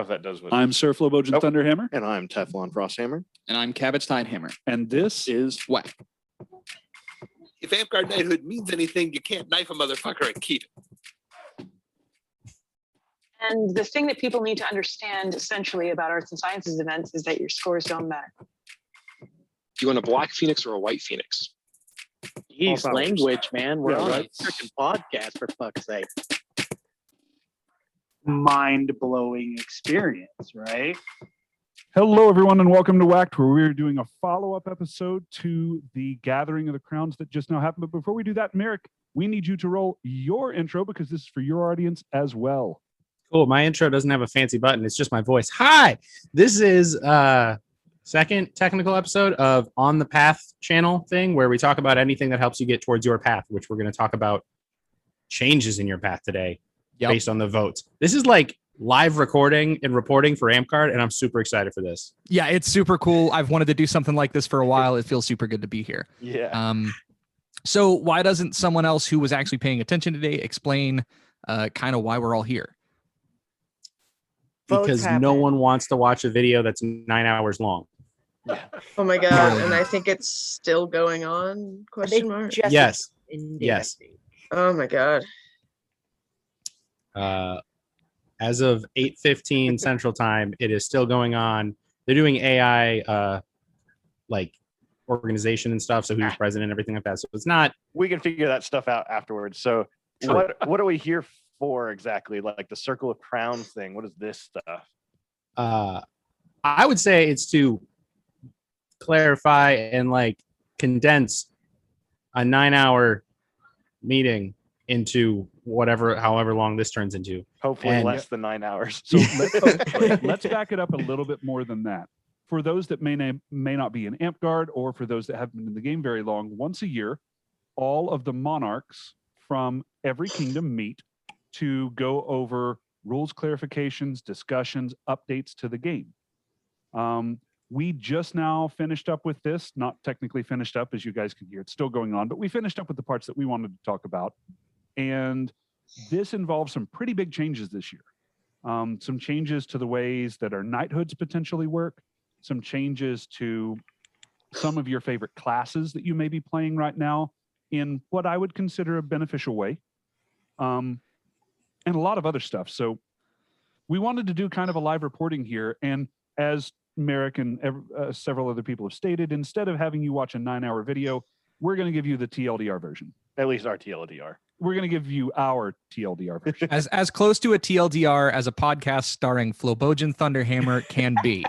if that does what. I'm Sir Flowbojan Thunderhammer. And I'm Teflon Frosthammer. And I'm Cabbage Tidehammer. And this is WAK. If Amtgard Knighthood means anything, you can't knife a motherfucker and keep it. And the thing that people need to understand essentially about arts and sciences events is that your scores don't matter. Do you want a black phoenix or a white phoenix? Jeez, language, man. We're on right. a freaking podcast, for fuck's sake. Mind-blowing experience, right? Hello, everyone, and welcome to WAK, where we're doing a follow-up episode to the Gathering of the Crowns that just now happened. But before we do that, Merrick, we need you to roll your intro because this is for your audience as well. Cool. My intro doesn't have a fancy button. It's just my voice. Hi, this is second technical episode of On the Path channel thing where we talk about anything that helps you get towards your path, which we're going to talk about changes in your path today based on the votes. This is like live recording and reporting for Amtgard, and I'm super excited for this. Yeah, it's super cool. I've wanted to do something like this for a while. It feels super good to be here. Yeah. So why doesn't someone else who was actually paying attention today explain kind of why we're all here? Because no one wants to watch a video that's 9 hours long. Oh my god, and I think it's still going on? Question mark. Yes. Yes. Oh my god. As of 8:15 Central Time, it is still going on. They're doing AI like organization and stuff, so who's president and everything like that. So it's not. We can figure that stuff out afterwards. So what are we here for exactly? Like the Circle of Crowns thing. What is this stuff? I would say it's to clarify and like condense a 9-hour meeting into however long this turns into. Hopefully less than 9 hours. So let's back it up a little bit more than that. For those that may not be in Amtgard, or for those that haven't been in the game very long, once a year, all of the monarchs from every kingdom meet to go over rules clarifications, discussions, updates to the game. We just now finished up with this, not technically finished up, as you guys can hear. It's still going on, but we finished up with the parts that we wanted to talk about. And this involves some pretty big changes this year. Some changes to the ways that our Knighthoods potentially work, some changes to some of your favorite classes that you may be playing right now in what I would consider a beneficial way, and a lot of other stuff. So we wanted to do kind of a live reporting here. And as Merrick and several other people have stated, instead of having you watch a 9-hour video, we're going to give you the TLDR version. At least our TLDR. We're going to give you our TLDR version. As close to a TLDR as a podcast starring Flowbojan Thunderhammer can be.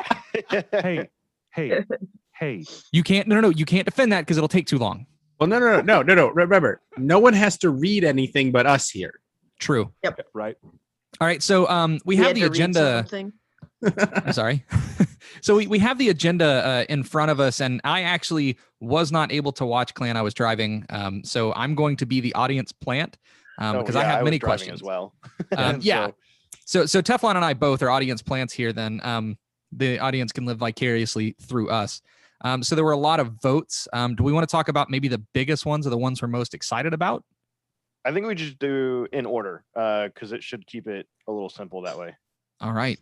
Hey. You can't, no, you can't defend that because it'll take too long. Well, no. Remember, no one has to read anything but us here. True. Yep. Right. All right. So we have the agenda. I'm sorry. So we have the agenda in front of us, and I actually was not able to watch Clan. I was driving. So I'm going to be the audience plant because I have many questions as well. So Teflon and I both are audience plants here. Then the audience can live vicariously through us. So there were a lot of votes. Do we want to talk about maybe the biggest ones or the ones we're most excited about? I think we just do in order because it should keep it a little simple that way. All right.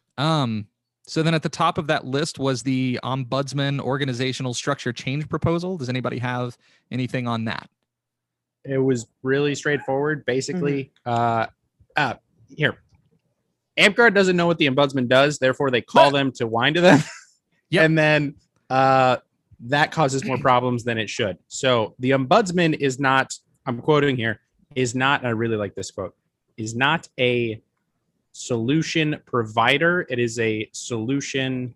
So then at the top of that list was the Ombudsman organizational structure change proposal. Does anybody have anything on that? It was really straightforward. Basically, here, Amtgard doesn't know what the Ombudsman does, therefore they call them to whine to them. Yep. And then that causes more problems than it should. So the Ombudsman is not, I'm quoting here, is not, and I really like this quote, is not a solution provider. It is a solution.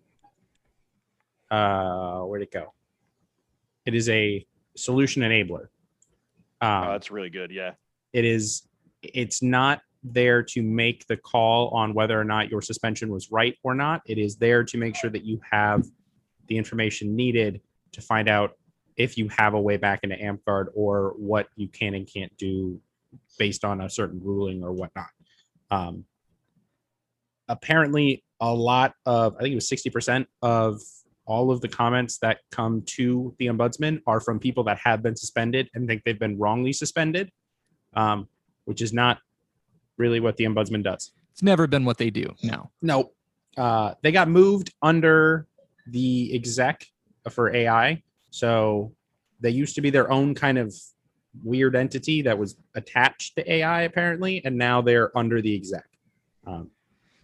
Where'd it go? It is a solution enabler. That's really good. Yeah. It's not there to make the call on whether or not your suspension was right or not. It is there to make sure that you have the information needed to find out if you have a way back into Amtgard or what you can and can't do based on a certain ruling or whatnot. Apparently, a lot of, I think it was 60% of all of the comments that come to the Ombudsman are from people that have been suspended and think they've been wrongly suspended, which is not really what the Ombudsman does. It's never been what they do. No. They got moved under the exec for AI. So they used to be their own kind of weird entity that was attached to AI apparently, and now they're under the exec.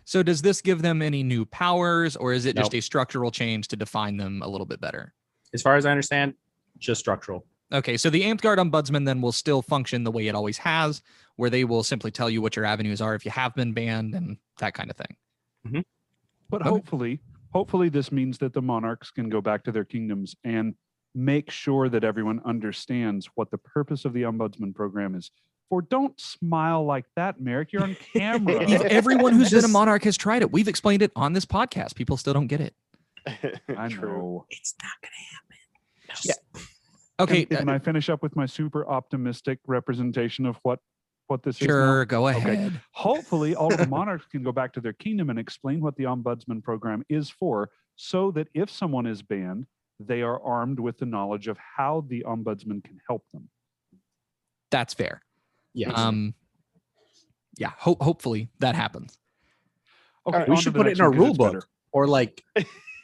So does this give them any new powers, or is it just Nope. a structural change to define them a little bit better? As far as I understand, just structural. Okay, so the Amtgard Ombudsman then will still function the way it always has, where they will simply tell you what your avenues are if you have been banned and that kind of thing. But Okay. hopefully this means that the monarchs can go back to their kingdoms and make sure that everyone understands what the purpose of the Ombudsman program is. For don't smile like that, Merrick. You're on camera. Everyone who's been a monarch has tried it. We've explained it on this podcast. People still don't get it. I know. It's not going to happen. Yeah. Okay. Can I finish up with my super optimistic representation of what this is? Sure, now? go ahead. Okay. Hopefully, all of the monarchs can go back to their kingdom and explain what the Ombudsman program is for, so that if someone is banned, they are armed with the knowledge of how the Ombudsman can help them. That's fair. Yeah. Yeah. Hopefully that happens. Okay, We should put it in our rule book, or like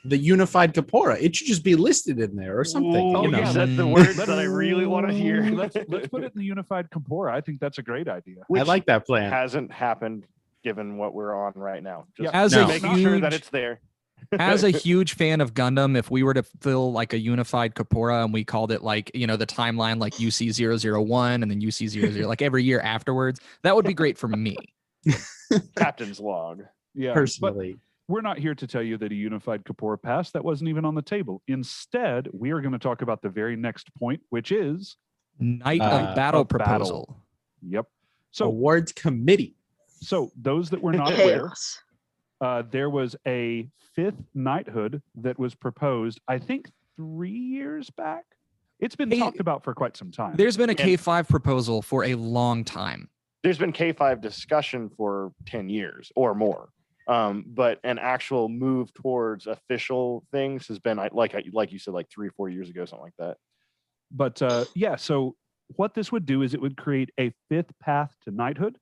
the unified Kapora. It should just be listed in there or something. Oh, you know? yeah, that's the words that I really want to hear. Let's put it in the unified Kapora. I think that's a great idea. I like that plan. Hasn't happened given what we're on right now. Just As No. making sure that it's there. As a huge fan of Gundam, if we were to fill like a unified Kapora and we called it like, the timeline like UC001 and then UC00, like every year afterwards, that would be great for me. Captain's log. Yeah, Personally. but we're not here to tell you that a unified Kapora passed. That wasn't even on the table. Instead, we are going to talk about the very next point, which is Night of Battle of proposal. battle. Yep. So Awards committee. So those that were not aware, Chaos. there was a 5th knighthood that was proposed, I think 3 years back. It's been talked about for quite some time. There's been a K5 proposal for a long time. There's been K5 discussion for 10 years or more. But an actual move towards official things has been like you said, like 3 or 4 years ago, something like that. But yeah, so what this would do is it would create a 5th path to knighthood.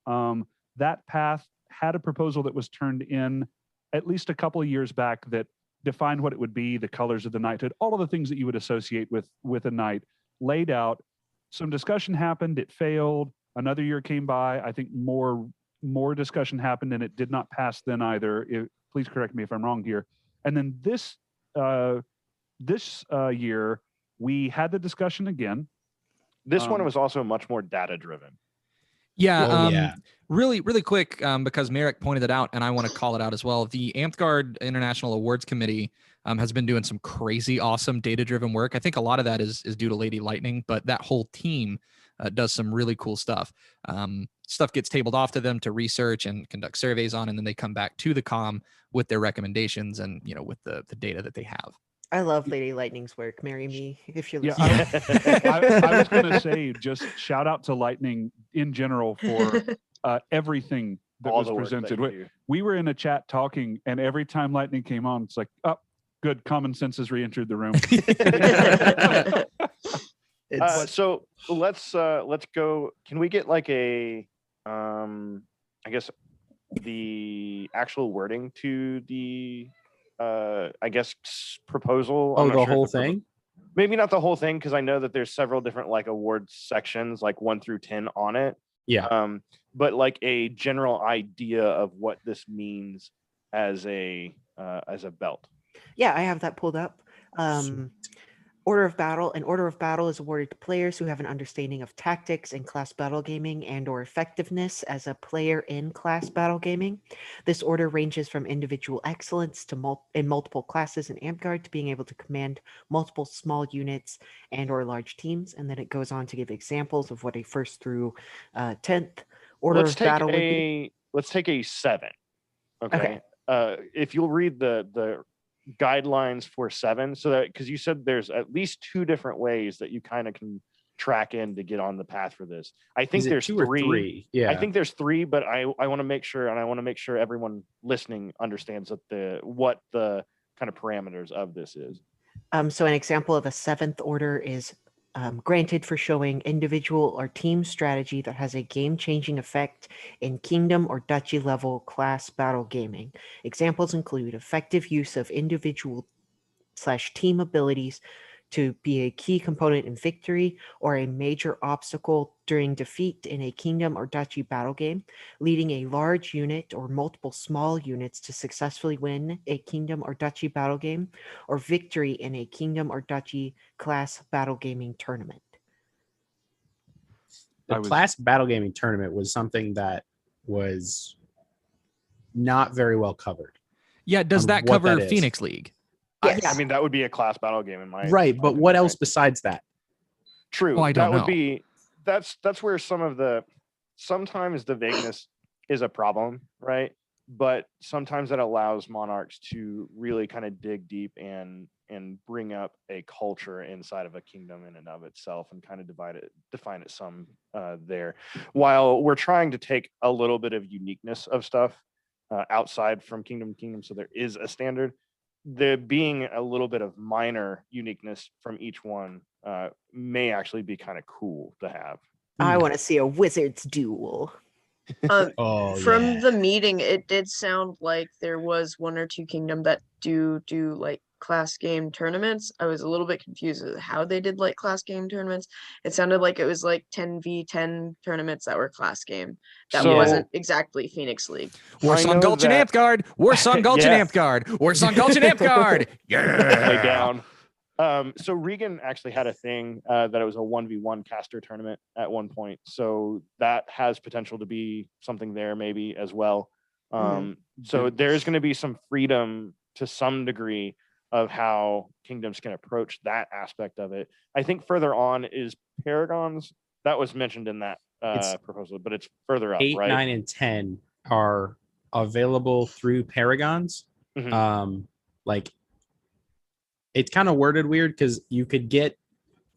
That path had a proposal that was turned in at least a couple of years back that defined what it would be, the colors of the knighthood, all of the things that you would associate with a knight laid out. Some discussion happened, it failed. Another year came by. I think more discussion happened and it did not pass then either. Please correct me if I'm wrong here. And then this year, we had the discussion again. This one was also much more data driven. Yeah, really quick, because Merrick pointed it out, and I want to call it out as well. The Amtgard International Awards Committee has been doing some crazy, awesome data-driven work. I think a lot of that is due to Lady Lightning, but that whole team does some really cool stuff. Stuff gets tabled off to them to research and conduct surveys on, and then they come back to the comm with their recommendations and with the data that they have. I love Lady Lightning's work. Marry me if you're Yeah, listening. I was going to say, just shout out to Lightning in general for everything that All was the work that presented. you do. We were in a chat talking, and every time Lightning came on, it's like, oh, good, common sense has re-entered the room. So let's go. Can we get like a I guess the actual wording to the I guess proposal? Oh, I'm not the sure whole if the thing? Maybe not the whole thing, because I know that there's several different like awards sections, like 1 through 10 on it. Yeah. But like a general idea of what this means as a belt. Yeah, I have that pulled up. Order of Battle. An Order of Battle is awarded to players who have an understanding of tactics in class battle gaming and or effectiveness as a player in class battle gaming. This order ranges from individual excellence to in multiple classes in Amtgard to being able to command multiple small units and or large teams. And then it goes on to give examples of what a 1st through 10th Order of Battle would be. Let's take a 7. Okay. If you'll read the guidelines for 7, so that, because you said there's at least 2 different ways that you kind of can track in to get on the path for this. I think there's 2 or 3. Yeah, I think there's 3, but I want to make sure, and I want to make sure everyone listening understands that what the kind of parameters of this is. So an example of a 7th order is granted for showing individual or team strategy that has a game-changing effect in kingdom or duchy level class battle gaming. Examples include effective use of individual/team abilities to be a key component in victory or a major obstacle during defeat in a kingdom or duchy battle game, leading a large unit or multiple small units to successfully win a kingdom or duchy battle game, or victory in a kingdom or duchy class battle gaming tournament. The class battle gaming tournament was something that was not very well covered. Yeah, does that cover Phoenix League? Yes. I mean, that would be a class battle game in my right, but opinion, what else besides that? True. Oh, I don't that would know. be that's where sometimes the vagueness is a problem, right? But sometimes it allows monarchs to really kind of dig deep and bring up a culture inside of a kingdom in and of itself and kind of define it some there. While we're trying to take a little bit of uniqueness of stuff outside from kingdom to kingdom, so there is a standard. There being a little bit of minor uniqueness from each one may actually be kind of cool to have. I want to see a wizard's duel. From the meeting, it did sound like there was one or two kingdom that do like class game tournaments. I was a little bit confused with how they did like class game tournaments. It sounded like it was like 10v10 tournaments that were class game. That wasn't exactly Phoenix League. Warsong Gulch and Amtgard. Warsong Gulch and Amtgard. Warsong Gulch and Amtgard. Lay down. So Regan actually had a thing that it was a 1v1 caster tournament at one point. So that has potential to be something there maybe as well. So there's going to be some freedom to some degree of how kingdoms can approach that aspect of it. I think further on is Paragons. That was mentioned in that proposal, but it's further up, 8, right? 9, and 10 are available through Paragons. Like, it's kind of worded weird because you could get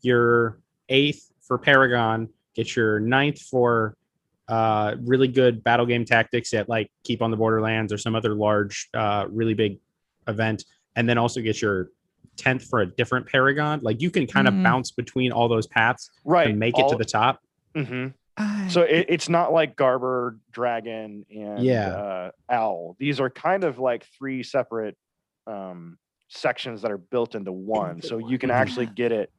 your 8th for Paragon, get your 9th for really good battle game tactics at like Keep on the Borderlands or some other large, really big event, and then also get your 10th for a different Paragon. Like, you can kind of bounce between all those paths to make it to the top. So it's not like Garber, Dragon, and Owl. These are kind of like 3 separate sections that are built into one. So you can actually get it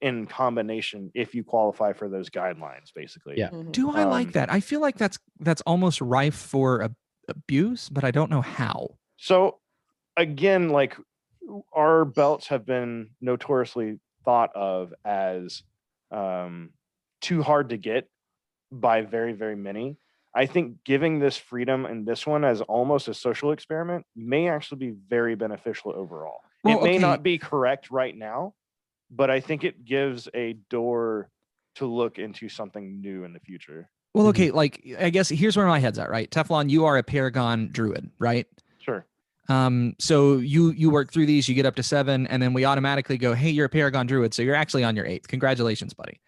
in combination if you qualify for those guidelines, basically. Do I like that? I feel like that's almost rife for abuse, but I don't know how. So again, like, our belts have been notoriously thought of as too hard to get by very, very many. I think giving this freedom in this one as almost a social experiment may actually be very beneficial overall. Well, it may not be correct right now, but I think it gives a door to look into something new in the future. Well, okay, like, I guess here's where my head's at, right? Teflon, you are a Paragon druid, right? Sure. So you work through these, you get up to 7, and then we automatically go, hey, you're a Paragon druid, so you're actually on your 8th. Congratulations, buddy.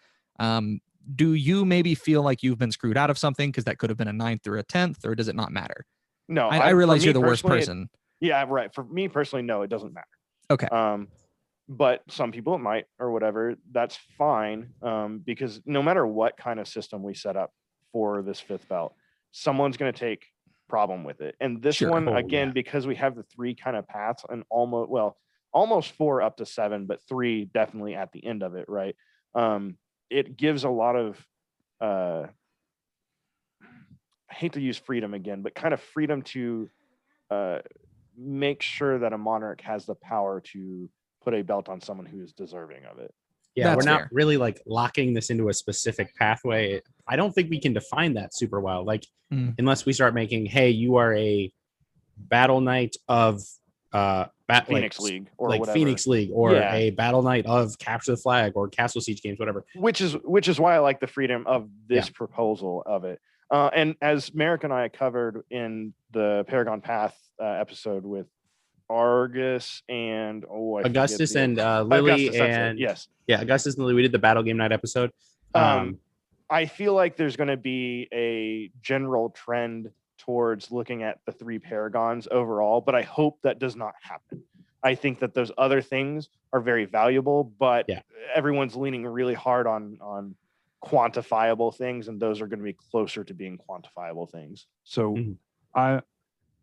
Do you maybe feel like you've been screwed out of something because that could have been a 9th or a 10th, or does it not matter? No, I realize you're the worst person. Yeah, right. For me personally, no, it doesn't matter. Okay. But some people it might, or whatever. That's fine. Because no matter what kind of system we set up for this 5th belt, someone's going to take problem with it. And this one, again, because we have the 3 kind of paths and almost 4 up to 7, but 3 definitely at the end of it, right? It gives a lot of I hate to use freedom again, but kind of freedom to make sure that a monarch has the power to put a belt on someone who is deserving of it. Yeah, we're not really like locking this into a specific pathway. I don't think we can define that super well. Like, unless we start making, hey, you are a battle knight of Phoenix League or like whatever. Phoenix League or a battle knight of Capture the Flag or Castle Siege Games, whatever. Which is why I like the freedom of this proposal of it. And as Merrick and I covered in the Paragon Path episode with Argus and Augustus and Lily Augustus and Lily. We did the Battle Game Night episode. I feel like there's going to be a general trend towards looking at the 3 Paragons overall, but I hope that does not happen. I think that those other things are very valuable, but everyone's leaning really hard on quantifiable things, and those are going to be closer to being quantifiable things. So I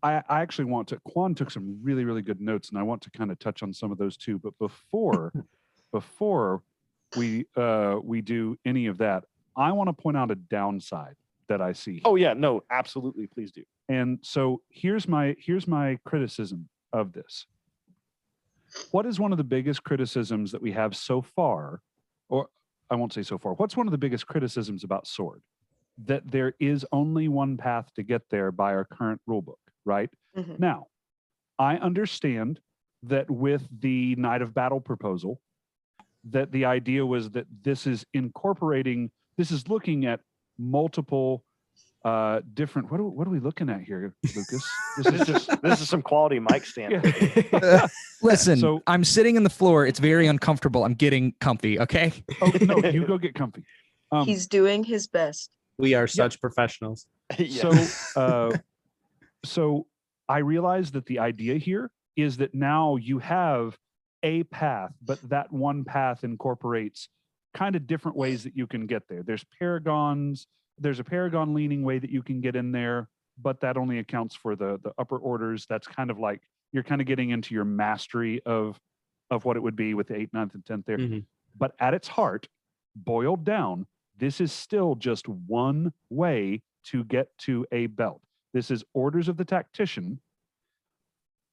actually want to, Quan took some really, really good notes, and I want to kind of touch on some of those too. But before we do any of that, I want to point out a downside that I see. Oh yeah, no, absolutely, please do. And so here's my criticism of this. What is one of the biggest criticisms that we have so far, or I won't say so far, what's one of the biggest criticisms about Sword? That there is only one path to get there by our current rulebook, right? Now, I understand that with the Night of Battle proposal, that the idea was that this is looking at multiple different, what are we looking at here, Lucas? This is some quality mic stand. Listen, so, I'm sitting in the floor. It's very uncomfortable. I'm getting comfy. Okay. Oh no, you go get comfy. He's doing his best. We are such professionals. So I realize that the idea here is that now you have a path, but that one path incorporates kind of different ways that you can get there. There's Paragons. There's a Paragon leaning way that you can get in there, but that only accounts for the upper orders. That's kind of like you're kind of getting into your mastery of what it would be with the 8th, 9th, and 10th there. But at its heart, boiled down, this is still just one way to get to a belt. This is Orders of the Tactician,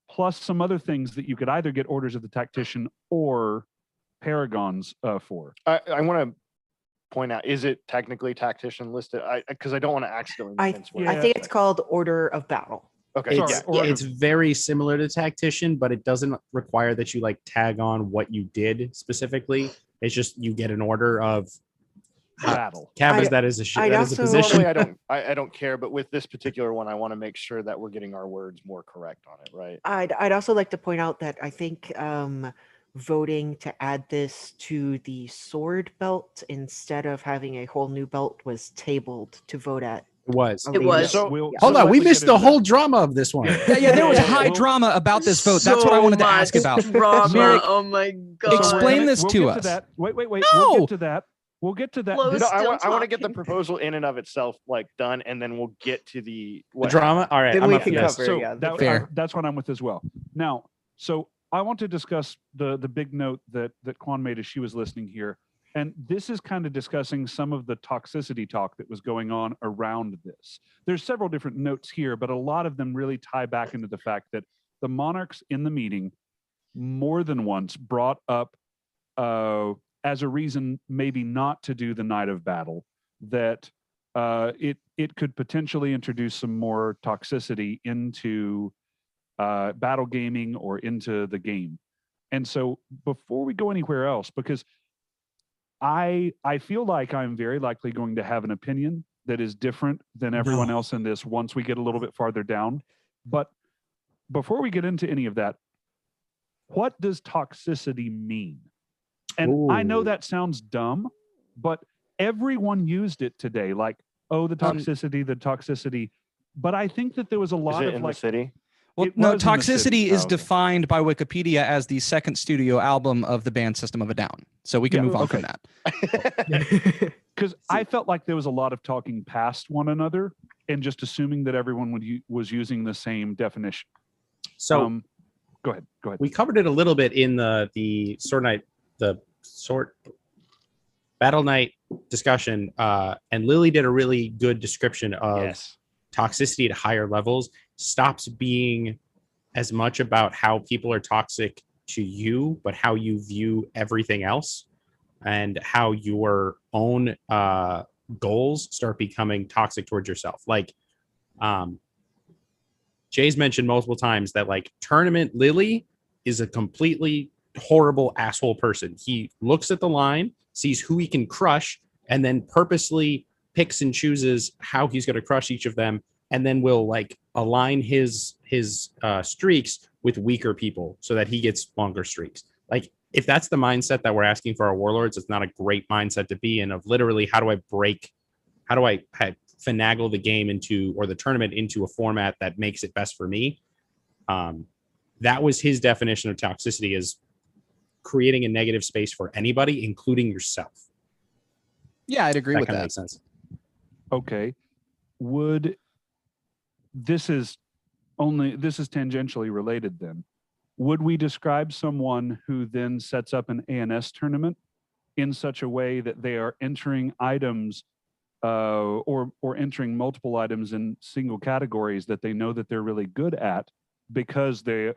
plus some other things that you could either get Orders of the Tactician or Paragons for. I want to point out, is it technically Tactician listed? Because I don't want to accidentally I think it's called Order of Battle. Okay. It's very similar to Tactician, but it doesn't require that you like tag on what you did specifically. It's just you get an order of battle. That is a position. I don't care, but with this particular one, I want to make sure that we're getting our words more correct on it, right? I'd also like to point out that I think voting to add this to the sword belt instead of having a whole new belt was tabled to vote at. It was. Hold on, we missed the whole drama of this one. Yeah, there was high drama about this vote. That's what I wanted to ask about. Drama. Oh my god! Explain this to us. Wait. No! We'll get to that. We'll get to that. I want to get the proposal in and of itself done, and then we'll get to the drama. All right, then we can cover. That's what I'm with as well. Now, so I want to discuss the big note that Quan made as she was listening here, and this is kind of discussing some of the toxicity talk that was going on around this. There's several different notes here, but a lot of them really tie back into the fact that the monarchs in the meeting more than once brought up as a reason maybe not to do the Night of Battle, that it could potentially introduce some more toxicity into battle gaming or into the game. And so before we go anywhere else, because I feel like I'm very likely going to have an opinion that is different than everyone else in this once we get a little bit farther down. But before we get into any of that, what does toxicity mean? And I know that sounds dumb, but everyone used it today. Like, the toxicity. But I think that there was a lot of the city. Well, no, toxicity is defined by Wikipedia as the second studio album of the band System of a Down. So we can move on from that. Because I felt like there was a lot of talking past one another and just assuming that everyone was using the same definition. So go ahead. We covered it a little bit in the Sword Battle Night discussion, and Lily did a really good description of toxicity at higher levels stops being as much about how people are toxic to you, but how you view everything else and how your own goals start becoming toxic towards yourself. Like Jay's mentioned multiple times that like Tournament Lily is a completely horrible asshole person. He looks at the line, sees who he can crush, and then purposely picks and chooses how he's going to crush each of them, and then will like align his streaks with weaker people so that he gets longer streaks. Like if that's the mindset that we're asking for our warlords, it's not a great mindset to be in. Of literally, how do I finagle the game into, or the tournament into, a format that makes it best for me? that was his definition of toxicity, is creating a negative space for anybody, including yourself. Yeah, I'd agree with Kind of that. makes sense. Okay. This is tangentially related then. Would we describe someone who then sets up an ANS tournament in such a way that they are entering items or entering multiple items in single categories that they know that they're really good at because they,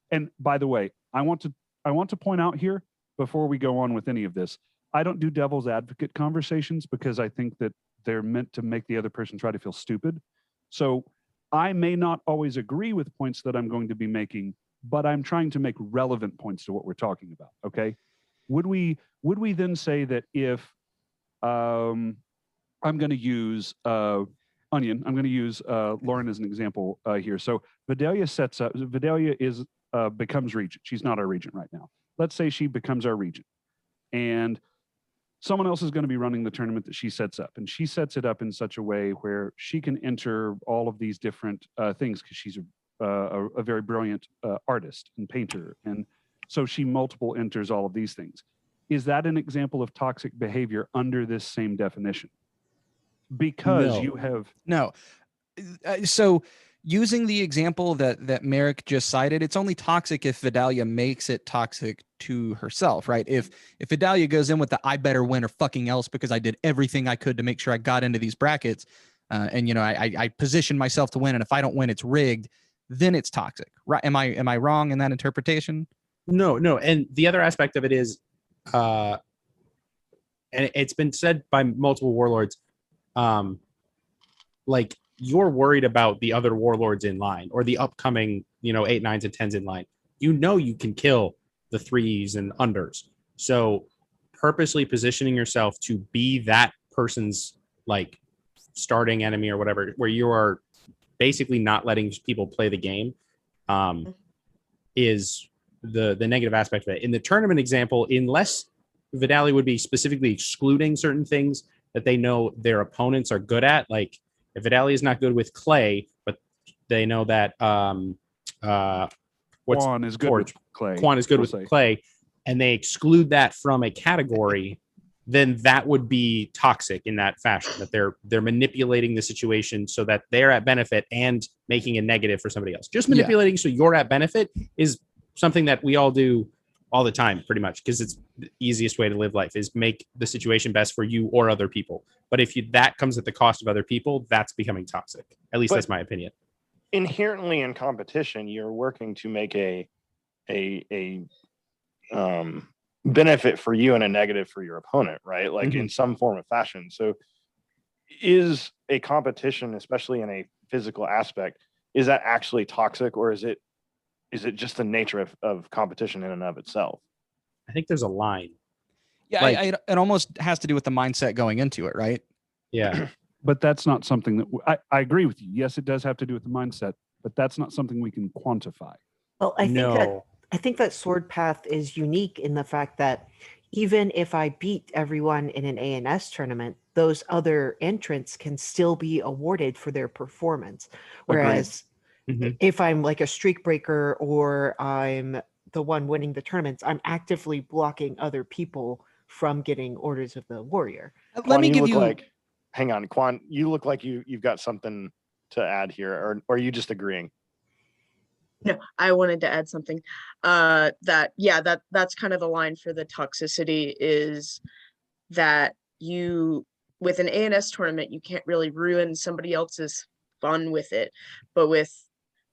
and by the way, I want to point out here before we go on with any of this, I don't do devil's advocate conversations because I think that they're meant to make the other person try to feel stupid. So I may not always agree with points that I'm going to be making, but I'm trying to make relevant points to what we're talking about. Okay. Would we then say that if I'm going to use Onion, I'm going to use Lauren as an example here. So Vidalia becomes regent. She's not our regent right now. Let's say she becomes our regent, and someone else is going to be running the tournament that she sets up, and she sets it up in such a way where she can enter all of these different things because she's a very brilliant artist and painter, and so she multiple enters all of these things. Is that an example of toxic behavior under this same definition? Because you have so using the example that Merrick just cited, it's only toxic if Vidalia makes it toxic to herself, right? If Vidalia goes in with the I better win or fucking else because I did everything I could to make sure I got into these brackets, and you know I positioned myself to win, and if I don't win, it's rigged, then it's toxic, right? Am I wrong in that interpretation? No. And the other aspect of it is, and it's been said by multiple warlords, like, you're worried about the other warlords in line or the upcoming, 8, 9s, and 10s in line. You can kill the 3s and unders. So purposely positioning yourself to be that person's like starting enemy or whatever, where you are basically not letting people play the game, is the negative aspect of it. In the tournament example, unless Vidalia would be specifically excluding certain things that they know their opponents are good at, like if Vidalia is not good with clay, but they know that Quan is good with clay. Quan is good with clay, and they exclude that from a category, then that would be toxic in that fashion. That they're manipulating the situation so that they're at benefit and making a negative for somebody else. Just manipulating so you're at benefit is something that we all do all the time, pretty much, because it's the easiest way to live life is make the situation best for you or other people. But if that comes at the cost of other people, that's becoming toxic. At least that's my opinion. Inherently in competition, you're working to make a benefit for you and a negative for your opponent, right? Like in some form of fashion. So is a competition, especially in a physical aspect, is that actually toxic, or is it just the nature of competition in and of itself? I think there's a line. Yeah, it almost has to do with the mindset going into it, right? Yeah. But that's not something that I agree with you. Yes, it does have to do with the mindset, but that's not something we can quantify. Well, I think that Sword Path is unique in the fact that even if I beat everyone in an ANS tournament, those other entrants can still be awarded for their performance. Whereas if I'm like a streak breaker or I'm the one winning the tournaments, I'm actively blocking other people from getting Orders of the Warrior. Let me give you hang on, Quan, you look like you've got something to add here, or are you just agreeing? No, I wanted to add something. That's kind of the line for the toxicity, is that you, with an ANS tournament, you can't really ruin somebody else's fun with it. But with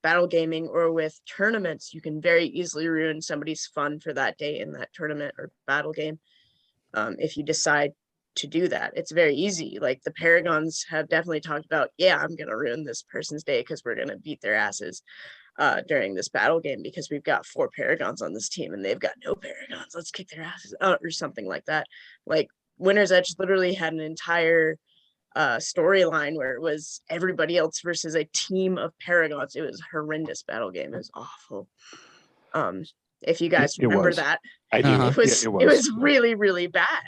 battle gaming or with tournaments, you can very easily ruin somebody's fun for that day in that tournament or battle game. If you decide to do that, it's very easy. Like the Paragons have definitely talked about, I'm going to ruin this person's day because we're going to beat their asses during this battle game because we've got 4 Paragons on this team and they've got no Paragons. Let's kick their asses, or something like that. Like Winner's Edge literally had an entire storyline where it was everybody else versus a team of Paragons. It was a horrendous battle game. It was awful. If you guys remember that, I do. It was really, really bad.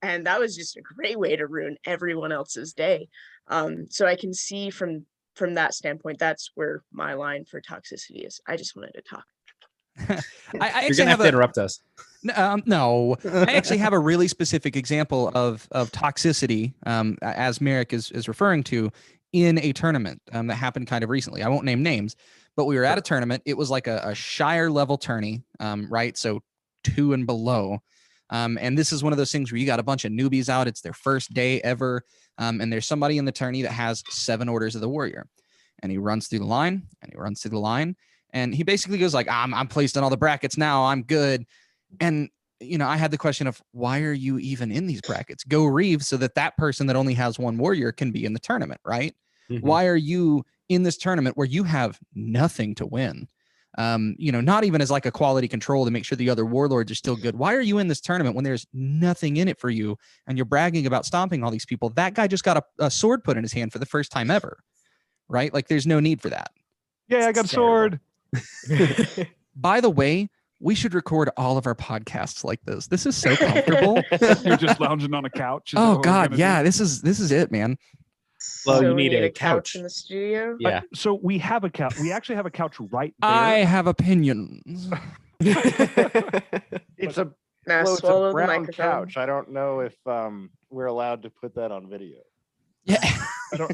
And that was just a great way to ruin everyone else's day. So I can see from that standpoint, that's where my line for toxicity is. I just wanted to talk. I You're actually gonna have to interrupt us. No, I actually have a really specific example of toxicity, as Merrick is referring to, in a tournament that happened kind of recently. I won't name names, but we were at a tournament. It was like a Shire level tourney, right? So 2 and below. And this is one of those things where you got a bunch of newbies out. It's their first day ever. And there's somebody in the tourney that has 7 orders of the warrior. And he runs through the line and he runs through the line. And he basically goes like, I'm placed in all the brackets now. I'm good. And, you know, I had the question of, why are you even in these brackets? Go Reeves so that person that only has 1 warrior can be in the tournament, right? Mm-hmm. Why are you in this tournament where you have nothing to win? You know, not even as like a quality control to make sure the other warlords are still good. Why are you in this tournament when there's nothing in it for you and you're bragging about stomping all these people? That guy just got a sword put in his hand for the first time ever, right? Like there's no need for that. Yeah, I got a sword. By the way, we should record all of our podcasts like this. This is so comfortable. You're just lounging on a couch. Oh God, yeah. This is it, man. Well, So you we need a couch in the studio. Yeah. So we have a couch. We actually have a couch right there. I have opinions. It's a Now well, it's swallow a the brown microphone. couch. I don't know if we're allowed to put that on video. Yeah. No,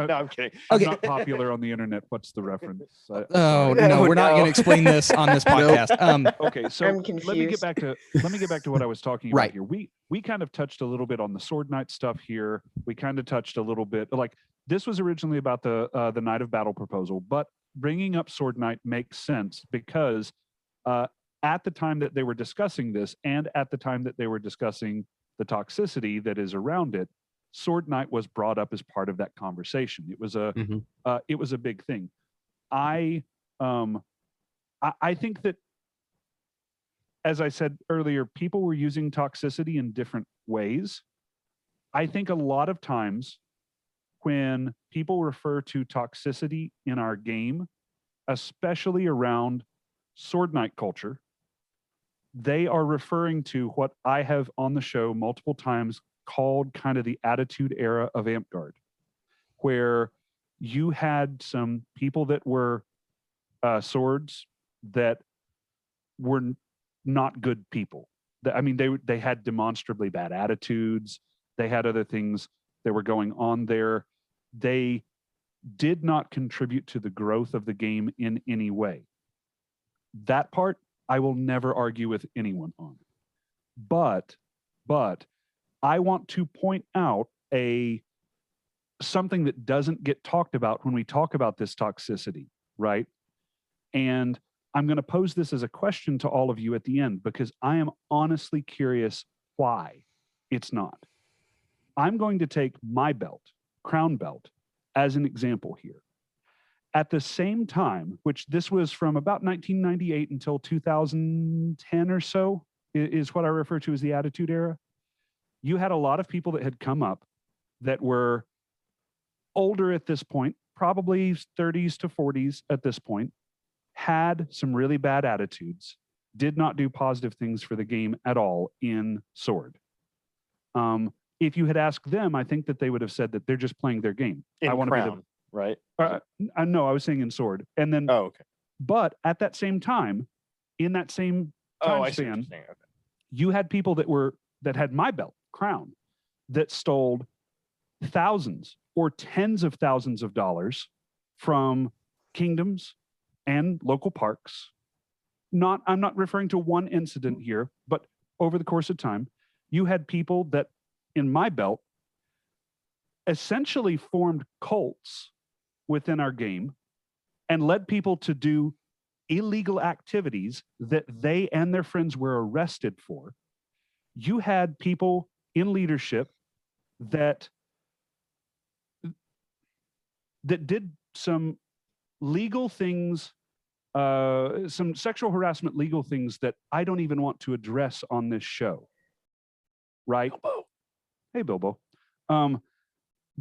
I'm kidding. I'm not popular on the internet. What's the reference? No, we're not going to explain this on this podcast. Okay, so I'm let me get back to what I was talking about Right. here. We kind of touched a little bit on the Sword Knight stuff here. We kind of touched a little bit, like this was originally about the Knight of Battle proposal, but bringing up Sword Knight makes sense because at the time that they were discussing this, and at the time that they were discussing the toxicity that is around it, Sword Knight was brought up as part of that conversation. It was a big thing. I think that, as I said earlier, people were using toxicity in different ways. I think a lot of times when people refer to toxicity in our game, especially around Sword Knight culture, they are referring to what I have on the show multiple times called kind of the Attitude Era of Amtgard, where you had some people that were swords that were not good people. I mean, they had demonstrably bad attitudes. They had other things that were going on there. They did not contribute to the growth of the game in any way. That part I will never argue with anyone on. But I want to point out something that doesn't get talked about when we talk about this toxicity, right? And I'm going to pose this as a question to all of you at the end because I am honestly curious why it's not. I'm going to take my belt, crown belt, as an example here. At the same time, which this was from about 1998 until 2010 or so, is what I refer to as the Attitude Era. You had a lot of people that had come up that were older at this point, probably 30s to 40s at this point, had some really bad attitudes, did not do positive things for the game at all in Sword. If you had asked them, I think that they would have said that they're just playing their game. In I want Crown, to be right? no, I was saying in Sword. And then, okay. But at that same time, in that same time span, you had people that had my belt, crown, that stole thousands or tens of thousands of dollars from kingdoms and local parks. I'm not referring to one incident here, but over the course of time, you had people that in my belt essentially formed cults within our game and led people to do illegal activities that they and their friends were arrested for. You had people in leadership that did some legal things, some sexual harassment legal things that I don't even want to address on this show. Right? Bilbo. Hey, Bilbo.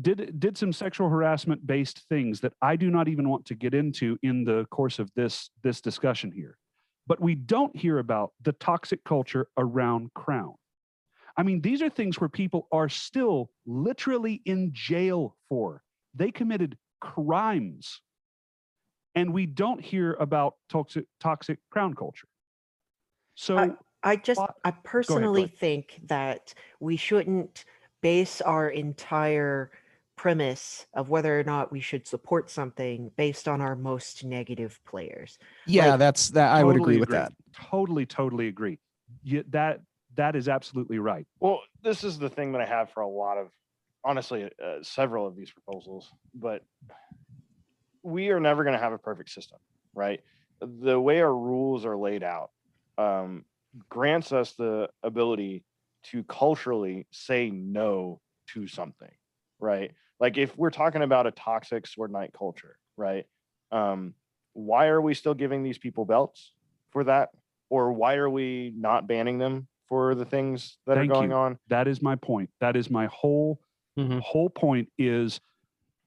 Did some sexual harassment based things that I do not even want to get into in the course of this discussion here. But we don't hear about the toxic culture around Crown. I mean, these are things where people are still literally in jail for. They committed crimes. and we don't hear about toxic crown culture. So I personally think that we shouldn't base our entire premise of whether or not we should support something based on our most negative players. Yeah, Like, that's that. I would agree with that. Totally agree. That is absolutely right. Well, this is the thing that I have for a lot of, honestly, several of these proposals, but we are never going to have a perfect system, right? The way our rules are laid out grants us the ability to culturally say no to something, right? Like if we're talking about a toxic Sword Knight culture, right? Why are we still giving these people belts for that? Or why are we not banning them for the things that are going on? That is my point. That is my whole point is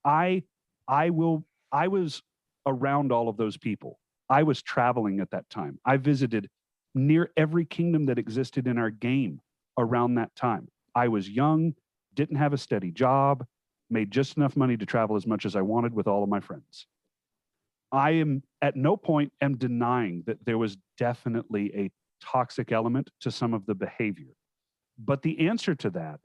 I was around all of those people. I was traveling at that time. I visited near every kingdom that existed in our game around that time. I was young, didn't have a steady job, made just enough money to travel as much as I wanted with all of my friends. I am at no point am denying that there was definitely a toxic element to some of the behavior. But the answer to that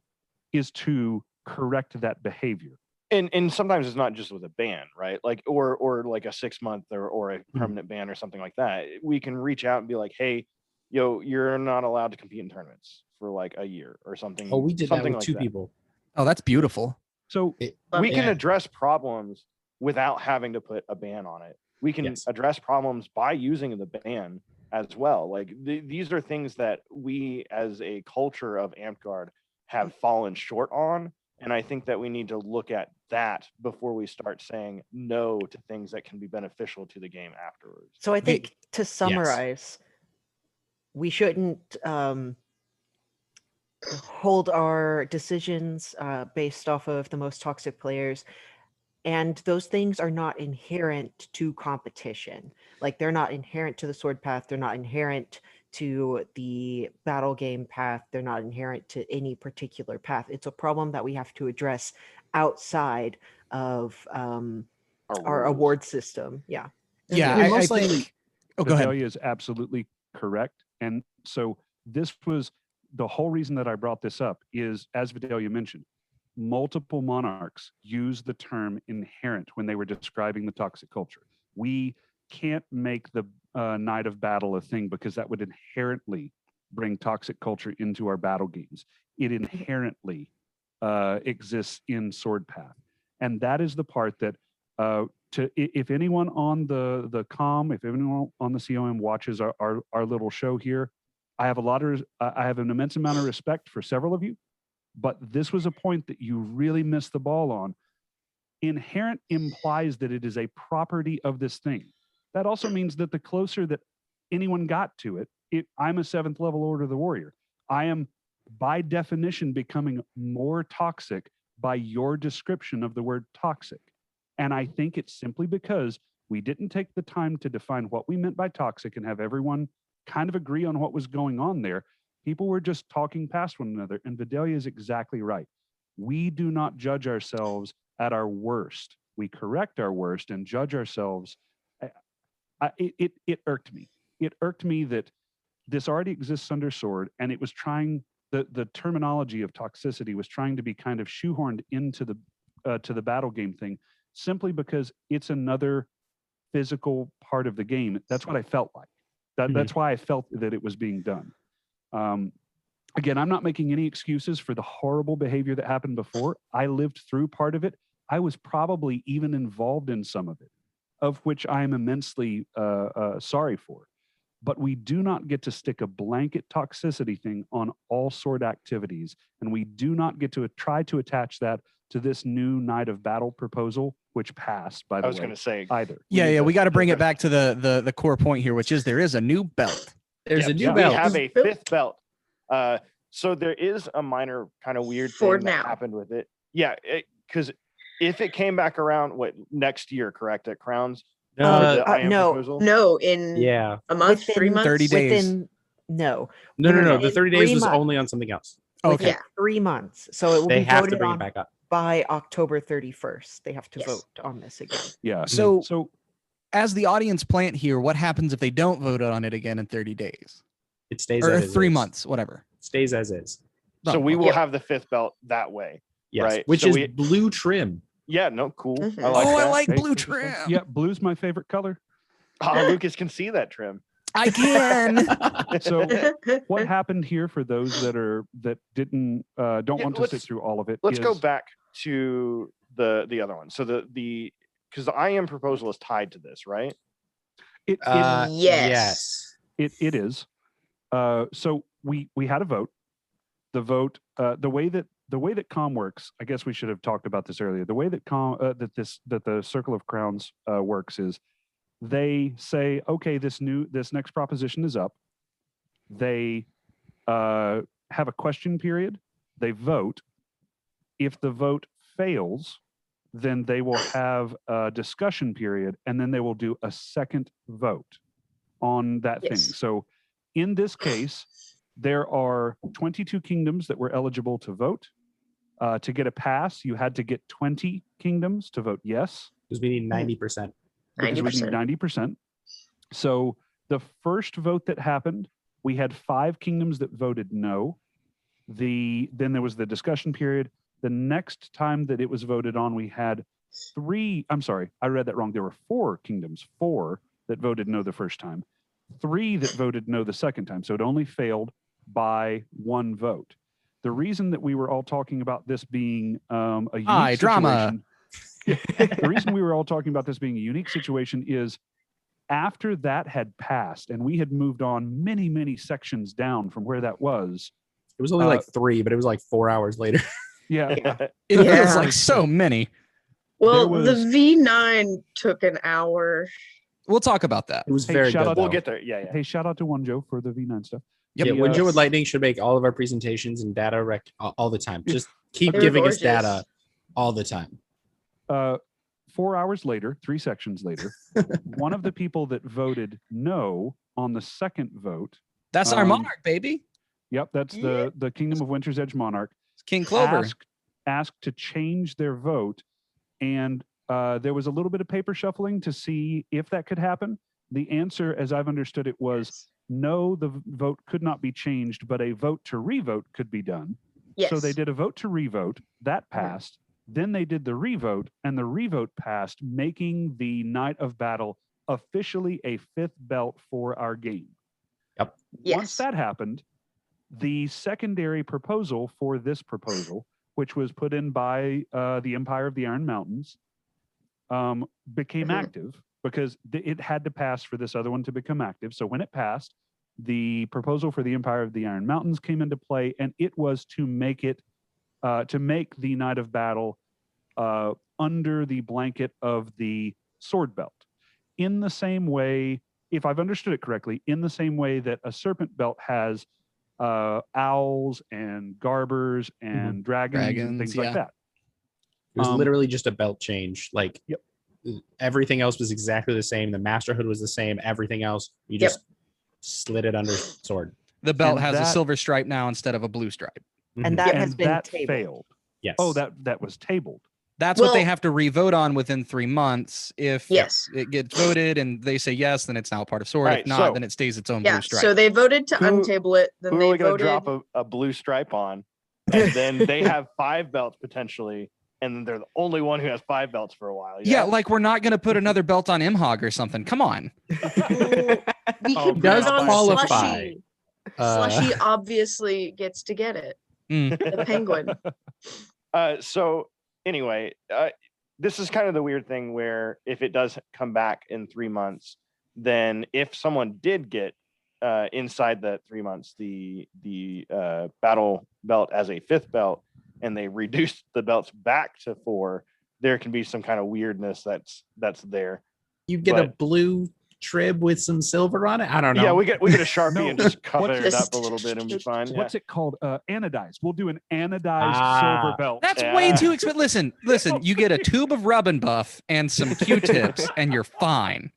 is to correct that behavior. And sometimes it's not just with a ban, right? Like or like a 6 month or a permanent ban or something like that. We can reach out and be like, hey, you're not allowed to compete in tournaments for like a year or something. Oh, we did that with like 2 people. Oh, that's beautiful. So we can address problems without having to put a ban on it. We can address problems by using the ban as well. Like these are things that we as a culture of Amtgard have fallen short on. And I think that we need to look at that before we start saying no to things that can be beneficial to the game afterwards. So I think to summarize, we shouldn't hold our decisions based off of the most toxic players. And those things are not inherent to competition. Like they're not inherent to the sword path. They're not inherent to the battle game path. They're not inherent to any particular path. It's a problem that we have to address outside of our award system. Yeah. Yeah. I most think likely. Oh, go ahead. Vidalia is absolutely correct. And so this was the whole reason that I brought this up is, as Vidalia mentioned, multiple monarchs use the term inherent when they were describing the toxic culture. We can't make the Night of Battle a thing because that would inherently bring toxic culture into our battle games. It inherently exists in Sword Path. And that is the part that if anyone on the comm, if anyone on the COM watches our little show here, I have an immense amount of respect for several of you, but this was a point that you really missed the ball on. Inherent implies that it is a property of this thing. That also means that the closer that anyone got to it, I'm a 7th level Order of the Warrior. I am by definition becoming more toxic by your description of the word toxic. And I think it's simply because we didn't take the time to define what we meant by toxic and have everyone kind of agree on what was going on there. People were just talking past one another, and Vidalia is exactly right. We do not judge ourselves at our worst. We correct our worst and judge ourselves. It irked me. It irked me that this already exists under Sword, and it was trying, the terminology of toxicity was trying to be kind of shoehorned into the battle game thing, simply because it's another physical part of the game. That's what I felt like. That's why I felt that it was being done. Again, I'm not making any excuses for the horrible behavior that happened before. I lived through part of it. I was probably even involved in some of it, of which I am immensely sorry for. But we do not get to stick a blanket toxicity thing on all Sword activities, and we do not get to try to attach that to this new Night of Battle proposal, which passed, by the way. I was going to say either. Yeah, we got to bring it back to the core point here, which is there is a new belt. There's a new belt. We have a 5th belt. So there is a minor kind of weird thing that happened with it. Yeah, because if it came back around, next year, correct, at Crowns? No, in a month, 3 months? 30 days. No. The 30 days was only on something else. Okay. 3 months. So it will They be have to voted bring on it back up by October 31st. They have to vote on this again. Yeah. So as the audience plant here, what happens if they don't vote on it again in 30 days? It stays Or as 3 is. months, whatever. Stays as is. So Oh, we will Yep. have the 5th belt that way. Yes. Right. Which So is we- blue trim. Yeah, no, cool. Mhm. I like Oh, I that. like Hey, blue interesting. trim. Yeah, blue's my favorite color. Lucas can see that trim. I can. So what happened here for those that don't Yeah, want to sit through all of it? Let's go is- back to the other one. So because the IM proposal is tied to this, right? Yes. It is. So we had a vote. The vote, the way that COM works, I guess we should have talked about this earlier. The way that that the Circle of Crowns works is they say, okay, this next proposition is up. They have a question period. They vote. If the vote fails, then they will have a discussion period, and then they will do a second vote on that thing. Yes. So in this case, there are 22 kingdoms that were eligible to vote. To get a pass, you had to get 20 kingdoms to vote yes. Because we need 90%. Because we need 90%. So the first vote that happened, we had 5 kingdoms that voted no. Then there was the discussion period. The next time that it was voted on, we had 3. I'm sorry, I read that wrong. There were 4 kingdoms, 4 that voted no the first time, 3 that voted no the second time. So it only failed by 1 vote. The reason that we were all talking about this being a unique drama. situation, the reason we were all talking about this being a unique situation is after that had passed and we had moved on many, many sections down from where that was. It was only like 3, but it was like 4 hours later. Yeah. It Yeah. feels like so many. Well, There the was- V9 took an hour. We'll talk about that. It was Hey, very shout good. out- We'll though. get there. Yeah, yeah. Hey, shout out to One Joe for the V9 stuff. Yeah, The, Winjo with Lightning should make all of our presentations and data all the time. Just keep They're giving us gorgeous. data all the time. 4 hours later, 3 sections later, one of the people that voted no on the second vote. That's our monarch, baby. Yep, that's the Kingdom of Winter's Edge monarch. It's King Clover. Asked to change their vote, and there was a little bit of paper shuffling to see if that could happen. The answer, as I've understood it, was no, the vote could not be changed, but a vote to revote could be done. Yes. So they did a vote to revote, that passed. Then they did the revote, and the revote passed, making the Night of Battle officially a 5th belt for our game. Yep. Yes. Once that happened, the secondary proposal for this proposal, which was put in by the Empire of the Iron Mountains, became active because it had to pass for this other one to become active. So when it passed, the proposal for the Empire of the Iron Mountains came into play, and it was to make it to make the Night of Battle under the blanket of the Sword Belt. In the same way, if I've understood it correctly, in the same way that a Serpent Belt has owls and garbers and dragons and things like that. It was literally just a belt change. Like, Yep. Everything else was exactly the same. The Masterhood was the same. Everything else, you just slid it under sword. The belt And has a that- silver stripe now instead of a blue stripe. And that has And been that tabled. failed. Yes. Oh, that was tabled. That's what they Well- have to revote on within 3 months. If Yes. it gets voted and they say yes, then it's now part of sword. Alright, If not, so- then it stays its own Yeah. blue stripe. So they voted to Who- untable it. Then Who are they we going to voted. drop a blue stripe on? And then they have 5 belts potentially, and they're the only one who has 5 belts for a while. yeah, like we're not going to put another belt on Imhog or something. Come on. We Oh, can put does it on qualify. Slushy. Slushy obviously gets to get it. Mm. The penguin. So anyway, this is kind of the weird thing where if it does come back in 3 months, then if someone did get inside that 3 months the battle belt as a 5th belt, and they reduced the belts back to 4, there can be some kind of weirdness that's there. You get a But- blue trib with some silver on it. I don't know. Yeah, we get a Sharpie No. and just cover What's it this? up a little bit and be fine. What's it called? Anodized. We'll do an anodized silver belt. That's Yeah. way too expensive. Listen, you get a tube of rub and buff and some Q-tips and you're fine.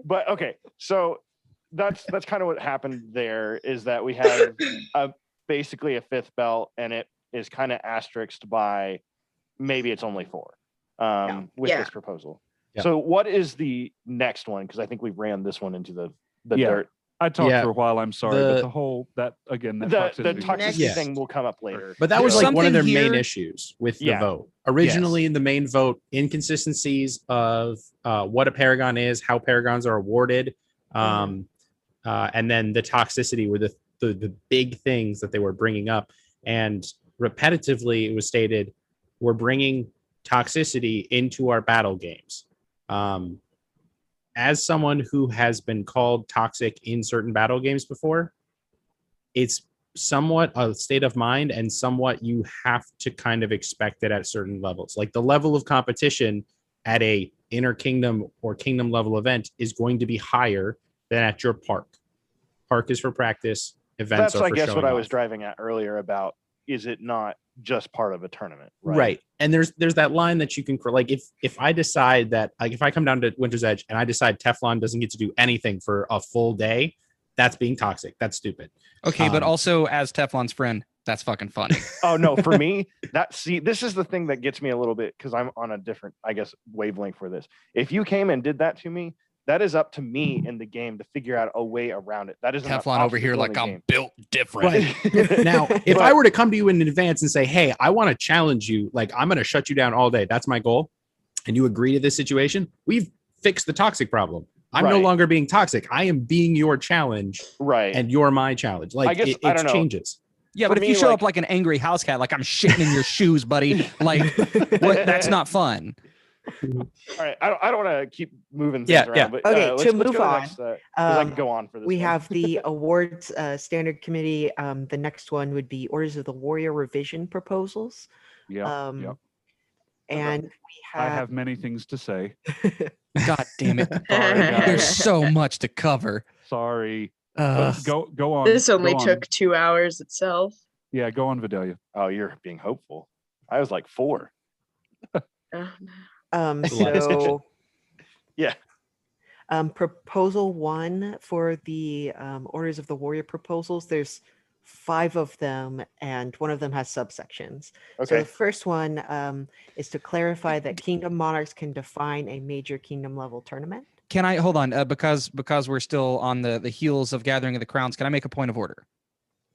But okay, so that's kind of what happened there, is that we have basically a 5th belt, and it is kind of asterisked by maybe it's only 4 with Yeah. this proposal. Yep. So what is the next one? Because I think we ran this one into the dirt. I talked Yeah. for a while. I'm sorry, but the whole that The toxicity. toxicity Yes. thing will come up later. But that was There's like one of their something main here- issues with the Yeah. vote. Originally, in the main vote, inconsistencies of what a Paragon is, how Paragons are awarded, and then the toxicity were the big things that they were bringing up. And repetitively, it was stated, we're bringing toxicity into our battle games. As someone who has been called toxic in certain battle games before, it's somewhat a state of mind and somewhat you have to kind of expect it at certain levels. Like the level of competition at a inner kingdom or kingdom level event is going to be higher than at your park. Park is for practice. Events That's, are I for guess, showing what I was off. driving at earlier about, is it not just part of a tournament? Right. And there's that line that you can, like, if I decide that, like, if I come down to Winter's Edge and I decide Teflon doesn't get to do anything for a full day, that's being toxic. That's stupid. Okay, but also as Teflon's friend, that's fucking funny. Oh no, for me, this is the thing that gets me a little bit, because I'm on a different, I guess, wavelength for this. If you came and did that to me, that is up to me in the game to figure out a way around it. That isn't an Teflon over here obstacle in like the I'm game. built different. Right. Now, if I were to come to you in advance and say, hey, I want to challenge you, like, I'm going to shut you down all day, that's my goal, and you agree to this situation, we've fixed the toxic problem. I'm no Right. longer being toxic. I am being your challenge, right? And you're my challenge. Like, I guess, it I don't know. changes. Yeah, For but if me, you show like- up like an angry house cat, like I'm shitting in your shoes, buddy, like what, that's not fun. All right, I don't want to keep moving things Yeah, around, yeah. but Okay, let's to go move to the on, next, 'cause I can go on for this. we one. have the awards standard committee. The next one would be Orders of the Warrior revision proposals. Yeah. Yep. And we I have have many things to say. God damn it. Sorry, guys. There's so much to cover. Sorry. Ugh. Go on. This only go on. took 2 hours itself. Yeah, go on, Vidalia. Oh, you're being hopeful. I was like 4. So Yeah. proposal 1 for the Orders of the Warrior proposals, there's 5 of them, and one of them has subsections. So Okay. the first one is to clarify that Kingdom Monarchs can define a major kingdom level tournament. Can I hold on? Because we're still on the heels of Gathering of the Crowns. Can I make a point of order?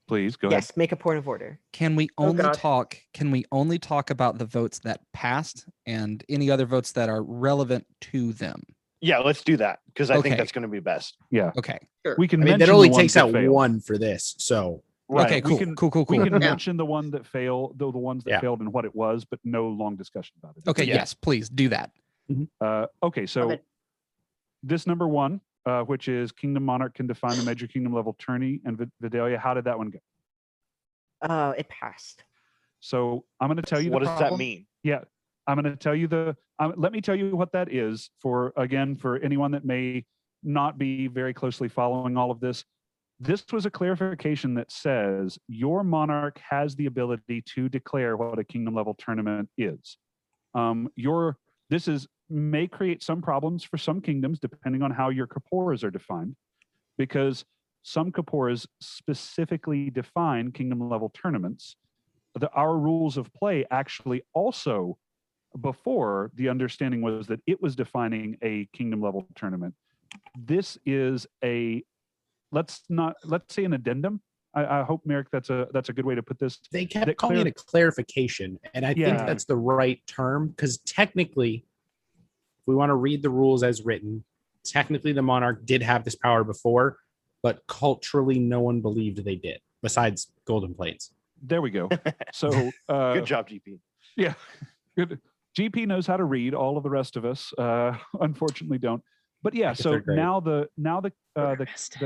Please go ahead. Yes, make a point of order. Can we only God. talk? Can we only talk about the votes that passed and any other votes that are relevant to them? Yeah, let's do that, because I Okay. think that's going to be best. Yeah. Okay. We can I mean, mention that only the ones takes that out failed. one for this. So, Right. Okay. Cool. We can, Cool. We can Yeah. mention the one that failed, the ones that Yeah. failed and what it was, but no long discussion about it. Okay. Yeah. Yes, please do that. Okay, so it. this number 1, which is Kingdom Monarch can define the major kingdom level tourney, and Vidalia, how did that one go? It passed. So I'm going to tell you. What the does that problem. mean? Yeah, I'm going to tell you let me tell you what that is for anyone that may not be very closely following all of this. This was a clarification that says your monarch has the ability to declare what a kingdom level tournament is. May create some problems for some kingdoms depending on how your corporas are defined, because some corporas specifically define kingdom level tournaments. Our rules of play actually also, before, the understanding was that it was defining a kingdom level tournament. This is let's say an addendum. I hope, Merrick, that's a good way to put this. they kept calling it a clarification, and I think Yeah. that's the right term, because technically, if we want to read the rules as written, technically the monarch did have this power before, but culturally no one believed they did, besides Golden Plates. There we go. So Good job, GP. Yeah, good. GP knows how to read. All of the rest of us, unfortunately, don't. But yeah, guess so they're great. now the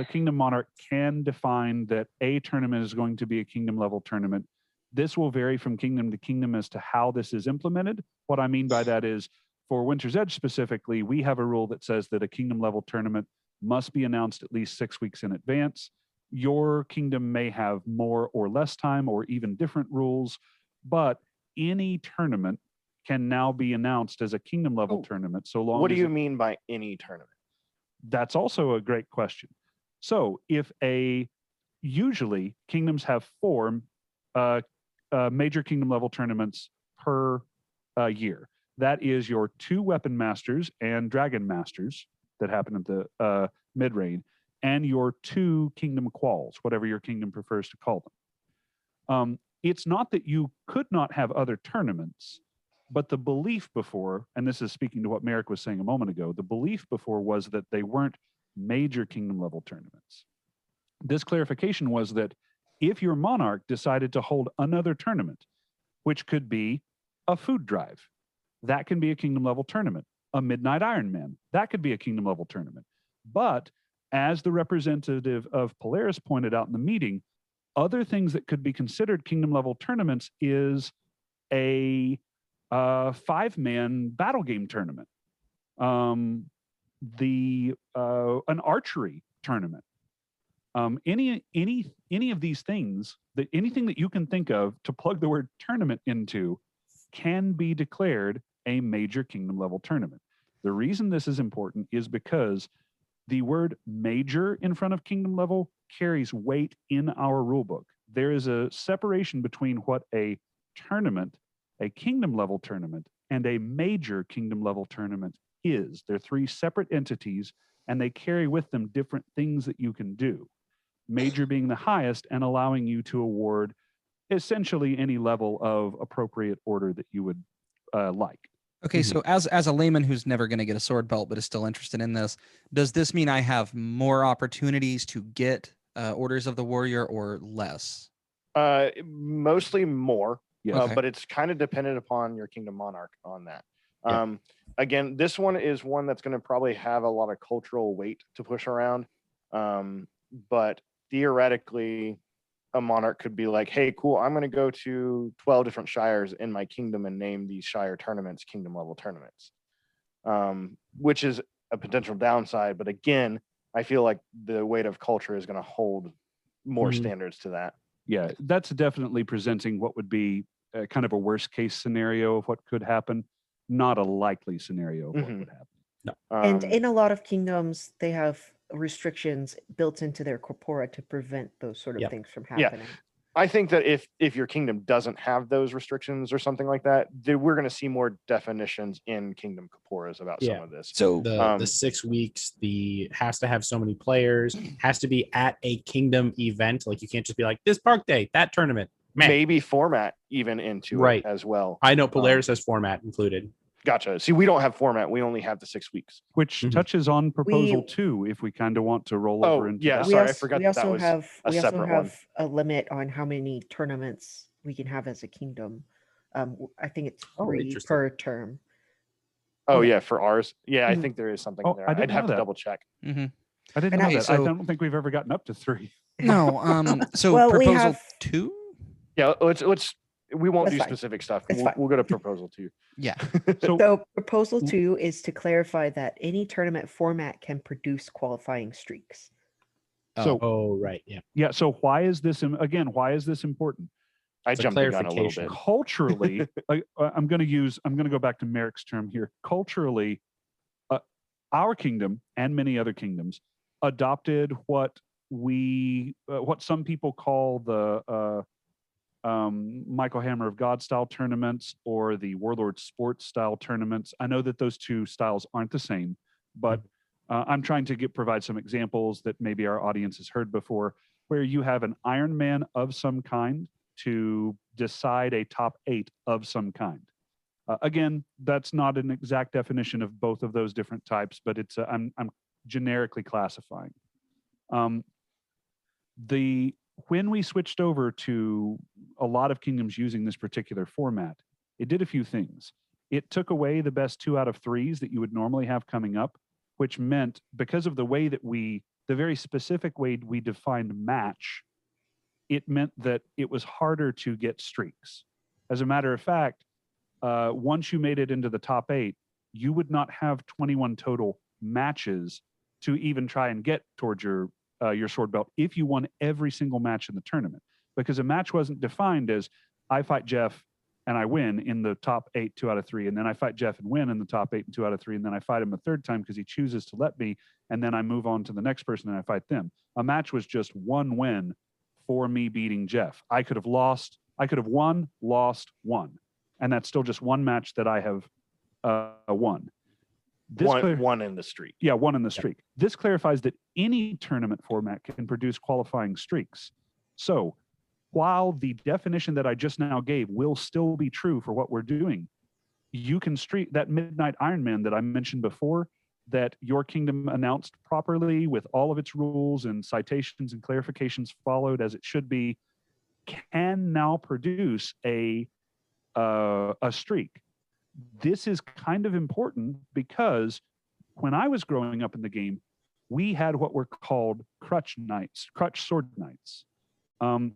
Kingdom Monarch can define that a tournament is going to be a kingdom level tournament. This will vary from kingdom to kingdom as to how this is implemented. What I mean by that is, for Winter's Edge specifically, we have a rule that says that a kingdom level tournament must be announced at least 6 weeks in advance. Your kingdom may have more or less time or even different rules, but any tournament can now be announced as a kingdom level tournament. So long. What do as you it- mean by any tournament? That's also a great question. So usually kingdoms have 4 major kingdom level tournaments per year. That is your 2 weapon masters and dragon masters that happen at the mid-range, and your 2 kingdom quals, whatever your kingdom prefers to call them. It's not that you could not have other tournaments, but the belief before, and this is speaking to what Merrick was saying a moment ago, the belief before was that they weren't major kingdom level tournaments. This clarification was that if your monarch decided to hold another tournament, which could be a food drive, that can be a kingdom level tournament. A Midnight Ironman, that could be a kingdom level tournament. But as the representative of Polaris pointed out in the meeting, other things that could be considered kingdom level tournaments is a 5-man battle game tournament, an archery tournament, any of these things, that anything that you can think of to plug the word tournament into can be declared a major kingdom level tournament. The reason this is important is because the word major in front of kingdom level carries weight in our rulebook. There is a separation between what a tournament, a kingdom level tournament, and a major kingdom level tournament is. They're 3 separate entities, and they carry with them different things that you can do. Major being the highest and allowing you to award essentially any level of appropriate order that you would like. Okay, so as a layman who's never going to get a sword belt but is still interested in this, does this mean I have more opportunities to get Orders of the Warrior or less? Mostly more, Yes. but it's kind of dependent upon your kingdom monarch on that. Yeah. Again, this one is one that's going to probably have a lot of cultural weight to push around. But theoretically, a monarch could be like, hey, cool, I'm going to go to 12 different shires in my kingdom and name these shire tournaments kingdom level tournaments, which is a potential downside. But again, I feel like the weight of culture is going to hold more standards to that. Yeah, that's definitely presenting what would be kind of a worst case scenario of what could happen, not a likely scenario of what would happen. No. And in a lot of kingdoms, they have restrictions built into their corpora to prevent those sort of things from happening. I think that if your kingdom doesn't have those restrictions or something like that, we're going to see more definitions in kingdom corporas about some of this. So the 6 weeks, has to have so many players, has to be at a kingdom event. Like you can't just be like this park day, that tournament. Maybe format even into it as well. I know Polaris has format included. Gotcha. See, we don't have format. We only have the 6 weeks. Which touches on proposal 2, if we kind of want to roll over into that. Sorry, I forgot we also was have a separate one. a limit on how many tournaments we can have as a kingdom. I think it's 3 per term. Oh yeah, for ours. Yeah, I think there is something in there. I didn't I'd have know to that. double check. I didn't know that. I don't think we've ever gotten up to 3. No. So Well, we proposal have- 2? Yeah, let's we won't That's do fine. specific stuff. It's We'll, fine. we'll go to proposal 2. Yeah. So proposal 2 is to clarify that any tournament format can produce qualifying streaks. So, right. Yeah. Yeah. So why is this why is this important? I jumped the gun a little bit. Culturally, I'm going to go back to Merrick's term here. Culturally, our kingdom and many other kingdoms adopted what some people call the Michael Hammer of God style tournaments or the Warlord Sports style tournaments. I know that those 2 styles aren't the same, but I'm trying to provide some examples that maybe our audience has heard before, where you have an Ironman of some kind to decide a top 8 of some kind. Again, that's not an exact definition of both of those different types, but it's I'm generically classifying. When we switched over to a lot of kingdoms using this particular format, it did a few things. It took away the best 2 out of 3s that you would normally have coming up, which meant because of the way that the very specific way we defined match, it meant that it was harder to get streaks. As a matter of fact, once you made it into the top 8, you would not have 21 total matches to even try and get towards your sword belt if you won every single match in the tournament, because a match wasn't defined as I fight Jeff and I win in the top 8 2 out of 3, and then I fight Jeff and win in the top 8 and 2 out of 3, and then I fight him a third time because he chooses to let me, and then I move on to the next person and I fight them. A match was just one win for me beating Jeff. I could have won, lost, won, and that's still just one match that I have one. One in the streak. Yeah, one in the streak. This clarifies that any tournament format can produce qualifying streaks. So while the definition that I just now gave will still be true for what we're doing, you can streak that Midnight Ironman that I mentioned before, that your kingdom announced properly with all of its rules and citations and clarifications followed as it should be, can now produce a streak. This is kind of important because when I was growing up in the game, we had what were called crutch sword knights. I'm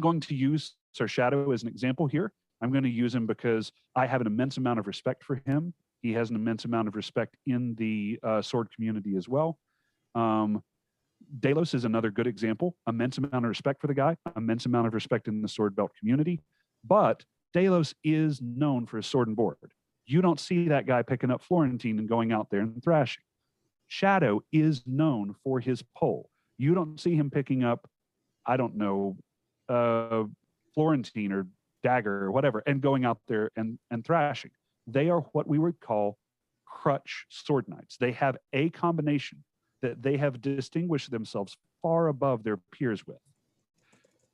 going to use Sir Shadow as an example here. I'm going to use him because I have an immense amount of respect for him. He has an immense amount of respect in the sword community as well. Delos is another good example. Immense amount of respect for the guy, immense amount of respect in the sword belt community. But Delos is known for his sword and board. You don't see that guy picking up Florentine and going out there and thrashing. Shadow is known for his pole. You don't see him picking up, I don't know, Florentine or dagger or whatever and going out there and thrashing. They are what we would call crutch sword knights. They have a combination that they have distinguished themselves far above their peers with.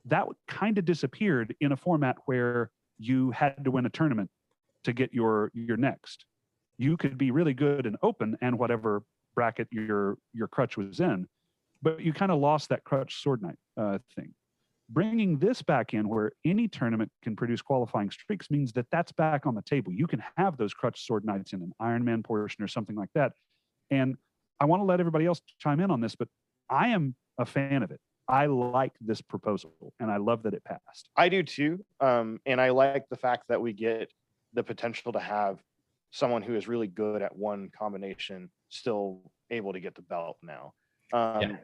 That kind of disappeared in a format where you had to win a tournament to get your next. You could be really good in open and whatever bracket your crutch was in, but you kind of lost that crutch sword knight thing. Bringing this back in where any tournament can produce qualifying streaks means that that's back on the table. You can have those crutch sword knights in an Ironman portion or something like that. And I want to let everybody else chime in on this, but I am a fan of it. I like this proposal and I love that it passed. I do too. And I like the fact that we get the potential to have someone who is really good at one combination still able to get the belt now. I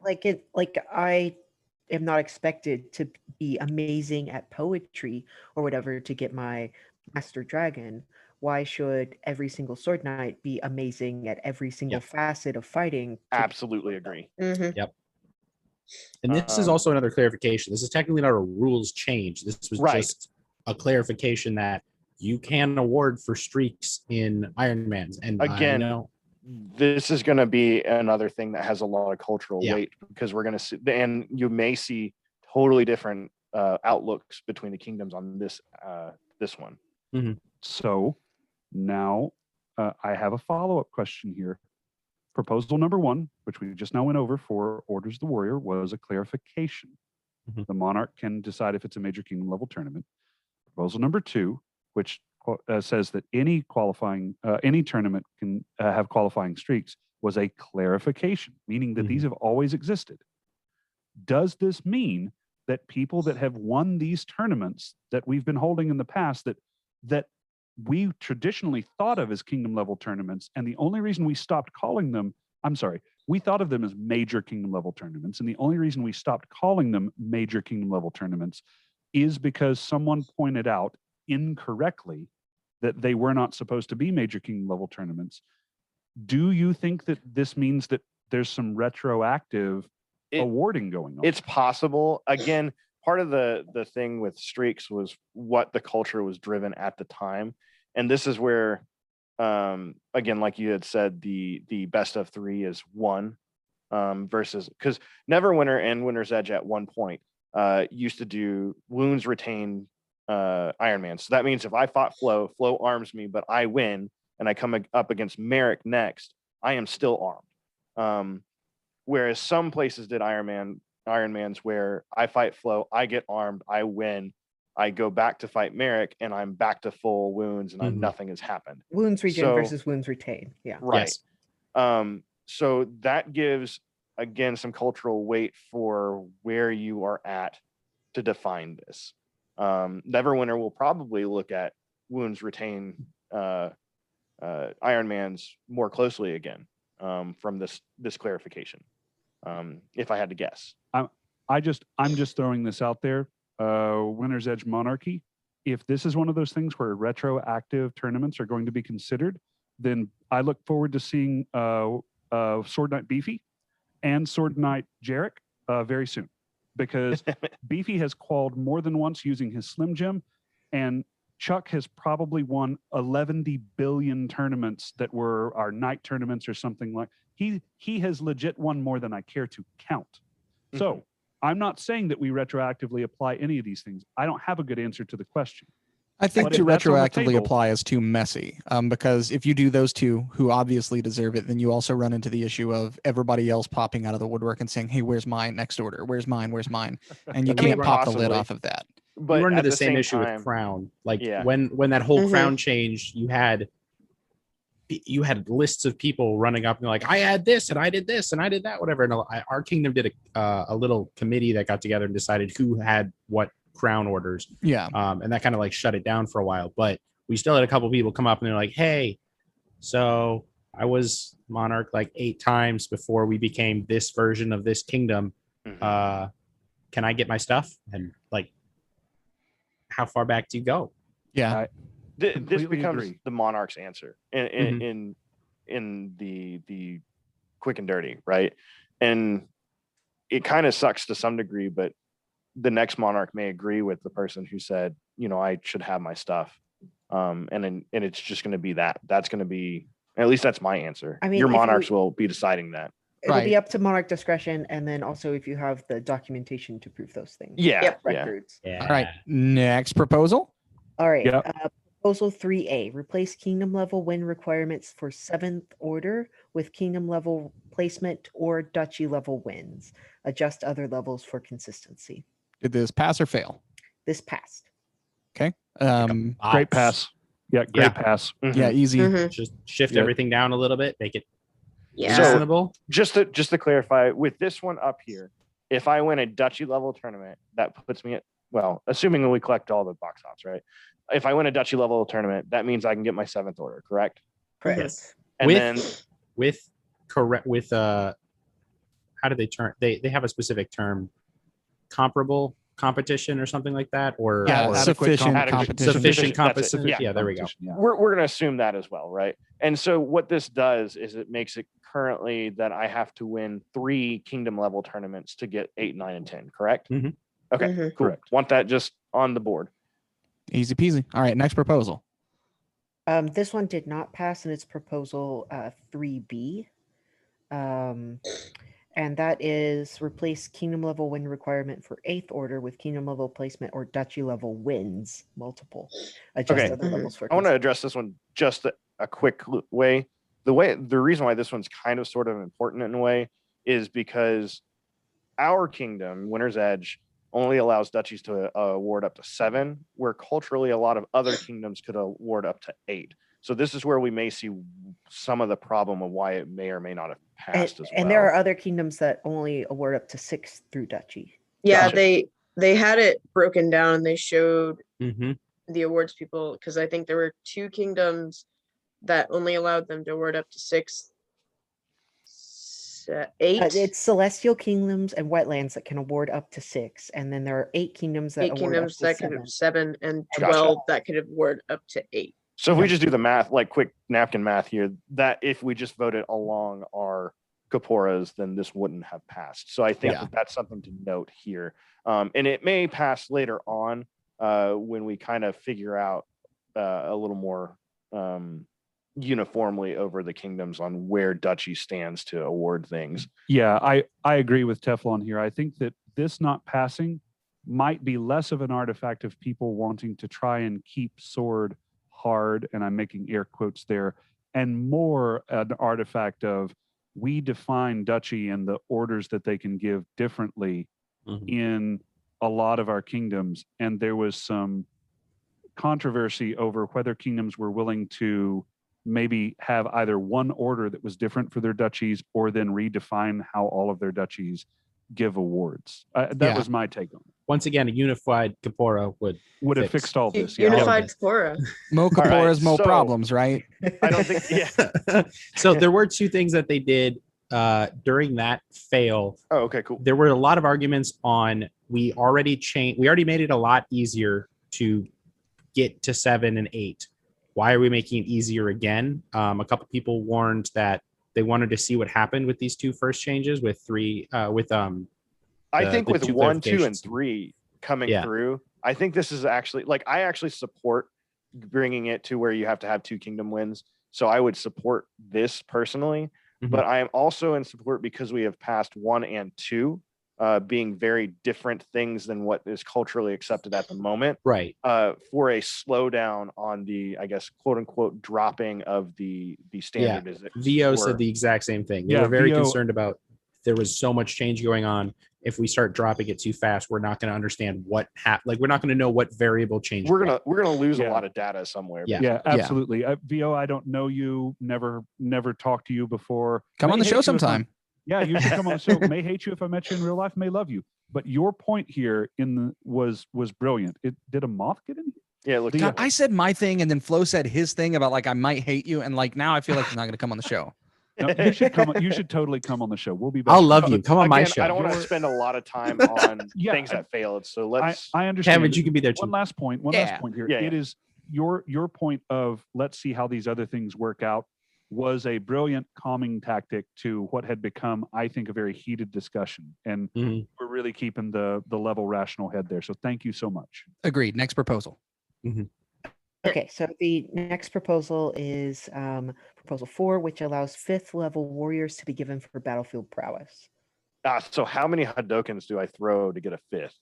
am not expected to be amazing at poetry or whatever to get my Master Dragon. Why should every single sword knight be amazing at every single facet of fighting? Absolutely agree. Mm-hmm. Yep. And this is also another clarification. This is technically not a rules change. This was just a clarification that you can award for streaks in Ironmans. And again, this is going to be another thing that has a lot of cultural weight because we're going to see, and you may see totally different outlooks between the kingdoms on this one. Mm-hmm. So now I have a follow-up question here. Proposal number 1, which we just now went over for Orders of the Warrior, was a clarification. Mm-hmm. The monarch can decide if it's a major kingdom level tournament. Proposal number 2, which says that any tournament can have qualifying streaks, was a clarification, meaning that these have always existed. Does this mean that people that have won these tournaments that we've been holding in the past that we traditionally thought of as kingdom level tournaments, and the only reason we stopped calling them, we thought of them as major kingdom level tournaments, and the only reason we stopped calling them major kingdom level tournaments is because someone pointed out incorrectly that they were not supposed to be major kingdom level tournaments. Do you think that this means that there's some retroactive awarding going on? It's possible. Again, part of the thing with streaks was what the culture was driven at the time. And this is where, again, like you had said, the best of 3 is 1 versus, because Neverwinter and Winter's Edge at one point used to do wounds retain Ironman. So that means if I fought Flo arms me, but I win and I come up against Merrick next, I am still armed. Whereas some places did Ironmans where I fight Flo, I get armed, I win, I go back to fight Merrick, and I'm back to full wounds, and nothing has happened. Wounds regen versus wounds retain. Yeah. Right. Yes. So that gives, again, some cultural weight for where you are at to define this. Neverwinter will probably look at wounds retain Ironmans more closely again from this clarification. If I had to guess. I'm just throwing this out there. Winter's Edge Monarchy. If this is one of those things where retroactive tournaments are going to be considered, then I look forward to seeing Sword Knight Beefy and Sword Knight Jarek very soon, because Beefy has qualled more than once using his Slim Gem, and Chuck has probably won 11 billion tournaments that were our night tournaments or something like. He has legit won more than I care to count. So I'm not saying that we retroactively apply any of these things. I don't have a good answer to the question. I think But to if that's on the retroactively table- apply is too messy, because if you do those two who obviously deserve it, then you also run into the issue of everybody else popping out of the woodwork and saying, hey, where's my next order? Where's mine? Where's mine? And you I mean, can't pop the lid possibly. off of that. But you run into at the the same same issue time- with Crown. Like Yeah. when that whole Crown changed, you had lists of people running up and like, I had this and I did this and I did that, whatever. And our kingdom did a little committee that got together and decided who had what Crown orders. Yeah. And that kind of like shut it down for a while. But we still had a couple people come up and they're like, hey, so I was monarch like 8 times before we became this version of this kingdom. Can I get my stuff? And like, how far back do you go? Yeah. This Completely becomes agree. the monarch's answer in the quick and dirty, right? And it kind of sucks to some degree, but the next monarch may agree with the person who said, you know, I should have my stuff. And it's just going to be that's going to be, at least that's my answer. I mean, your if you- monarchs will be deciding that. It'll be Right. up to monarch discretion, and then also if you have the documentation to prove those things. Yeah. Yep. Yeah. Records. All right. Next proposal. All right. Yep. Proposal 3A, replace kingdom level win requirements for 7th order with kingdom level placement or duchy level wins. Adjust other levels for consistency. Did this pass or fail? This passed. Okay. Great pass. Yeah, great Yeah. pass. Yeah, easy. Just shift Yep. everything down a little bit, make it Yeah. reasonable. Just to clarify, with this one up here, if I win a duchy level tournament, that puts me at, well, assuming we collect all the box hops, right? If I win a duchy level tournament, that means I can get my 7th order, correct? Correct. Yes. And then with how do they turn? They have a specific term, comparable competition or something like that, or Yeah, or sufficient adequate- competition. sufficient That's it. competition. Yeah, there we go. Competition, yeah. we're going to assume that as well, right? And so what this does is it makes it currently that I have to win 3 kingdom level tournaments to get 8, 9, and 10, correct? Mhm. Okay, Mhm. cool. Want that just on the board. Easy peasy. All right. Next proposal. This one did not pass in its proposal 3B. And that is replace kingdom level win requirement for 8th order with kingdom level placement or duchy level wins, multiple. Adjust Okay. other levels for I want to address this one just a quick way. The reason why this one's kind of sort of important in a way is because our kingdom, Winter's Edge, only allows duchies to award up to 7, where culturally a lot of other kingdoms could award up to 8. So this is where we may see some of the problem of why it may or may not have passed as well. And there are other kingdoms that only award up to 6 through duchy. Yeah, Gotcha. they had it broken down and they showed Mm-hmm. the awards people because I think there were 2 kingdoms that only allowed them to award up to 6, 8. It's celestial kingdoms and wetlands that can award up to 6, and then there are 8 kingdoms that 8 award kingdoms up to that 7. could have 7 and Gotcha. 12 that could award up to 8. So if we just do the math, like quick napkin math here, that if we just voted along our Kaporas, then this wouldn't have passed. So I think that that's something to note here. And it may pass later on when we kind of figure out a little more uniformly over the kingdoms on where duchy stands to award things. Yeah, I agree with Teflon here. I think that this not passing might be less of an artifact of people wanting to try and keep sword hard, and I'm making air quotes there, and more an artifact of we define duchy and the orders that they can give differently in a lot of our kingdoms. And there was some controversy over whether kingdoms were willing to maybe have either one order that was different for their duchies or then redefine how all of their duchies give awards. That was my take on it. Once again, a unified Kapora would have fixed all this. Yeah. Unified Kapora. Mo Kaporas, mo so- problems, right? I don't think, yeah. So there were 2 things that they did during that fail. Oh, okay, cool. There were a lot of arguments on we already made it a lot easier to get to 7 and 8. Why are we making it easier again? A couple people warned that they wanted to see what happened with these 2 first changes with 3 I think the with 2 1, 2, and clarifications. 3 coming Yeah. through, I think this is actually like I actually support bringing it to where you have to have 2 kingdom wins. So I would support this personally, but I am also in support because we have passed 1 and 2 being very different things than what is culturally accepted at the moment. Right. For a slowdown on the, I guess, quote unquote, dropping of the standard. VO said the exact same thing. They were very concerned about there was so much change going on. If we start dropping it too fast, we're not going to understand what we're not going to know what variable changed. We're gonna lose a lot of data somewhere. Yeah, absolutely. VO, I don't know you. Never talked to you before. Come on the show sometime. Yeah, you should come on the show. May hate you if I met you in real life. May love you. But your point here was brilliant. Did a moth get in here? Yeah, look. God, I said my thing, and then Flo said his thing about like I might hate you, and like now I feel like he's not going to come on the show. No, you should come. You should totally come on the show. We'll be back. I'll love you. Come on my show. I don't want to spend a lot of time on things that failed. So let's. I understand. Kevin, you can be there too. One last point here. Yeah, it is your point of let's see how these other things work out was a brilliant calming tactic to what had become, I think, a very heated discussion. And we're really keeping the level rational head there. So thank you so much. Agreed. Next proposal. Okay, so the next proposal is proposal 4, which allows 5th level warriors to be given for battlefield prowess. So how many Hadokens do I throw to get a 5th?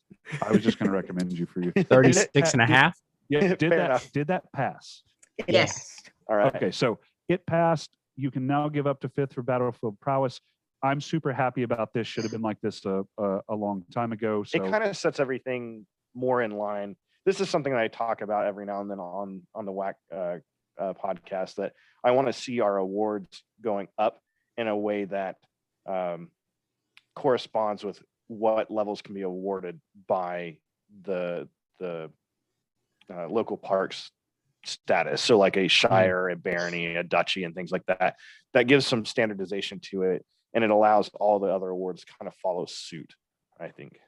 I was just going to recommend you for you. 36 and a half. Yeah, did that pass? Yes. All right. Okay, so it passed. You can now give up to 5th for battlefield prowess. I'm super happy about this. Should have been like this a long time ago. So it kind of sets everything more in line. This is something that I talk about every now and then on the WAK podcast, that I want to see our awards going up in a way that corresponds with what levels can be awarded by the local parks status. So like a shire, a barony, a duchy, and things like that. That gives some standardization to it, and it allows all the other awards to kind of follow suit, I think.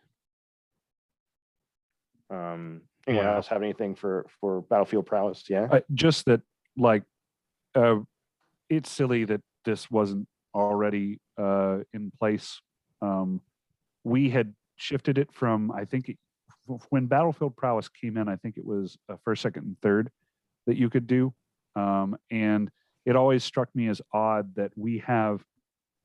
Anyone else have anything for battlefield prowess? Yeah. Just that, like, it's silly that this wasn't already in place. We had shifted it from, I think, when battlefield prowess came in, I think it was first, second, and third that you could do. And it always struck me as odd that we have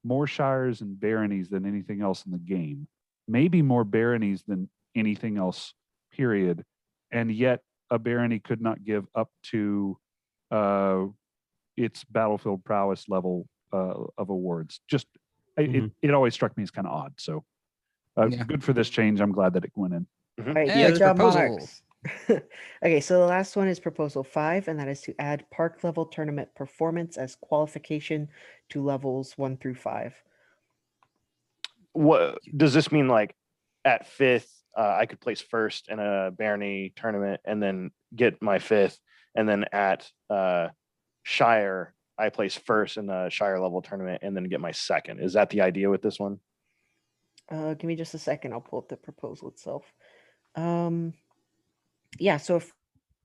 more shires and baronies than anything else in the game. Maybe more baronies than anything else, period. And yet a barony could not give up to its battlefield prowess level of awards. Just it always struck me as kind of odd. So good for this change. I'm glad that it went in. All right, good job, Monarchs. Okay, so the last one is proposal 5, and that is to add park level tournament performance as qualification to levels 1 through 5. What does this mean? Like at 5th, I could place first in a barony tournament and then get my 5th, and then at shire, I place first in the shire level tournament and then get my 2nd. Is that the idea with this one? Give me just a second. I'll pull up the proposal itself. Yeah, so if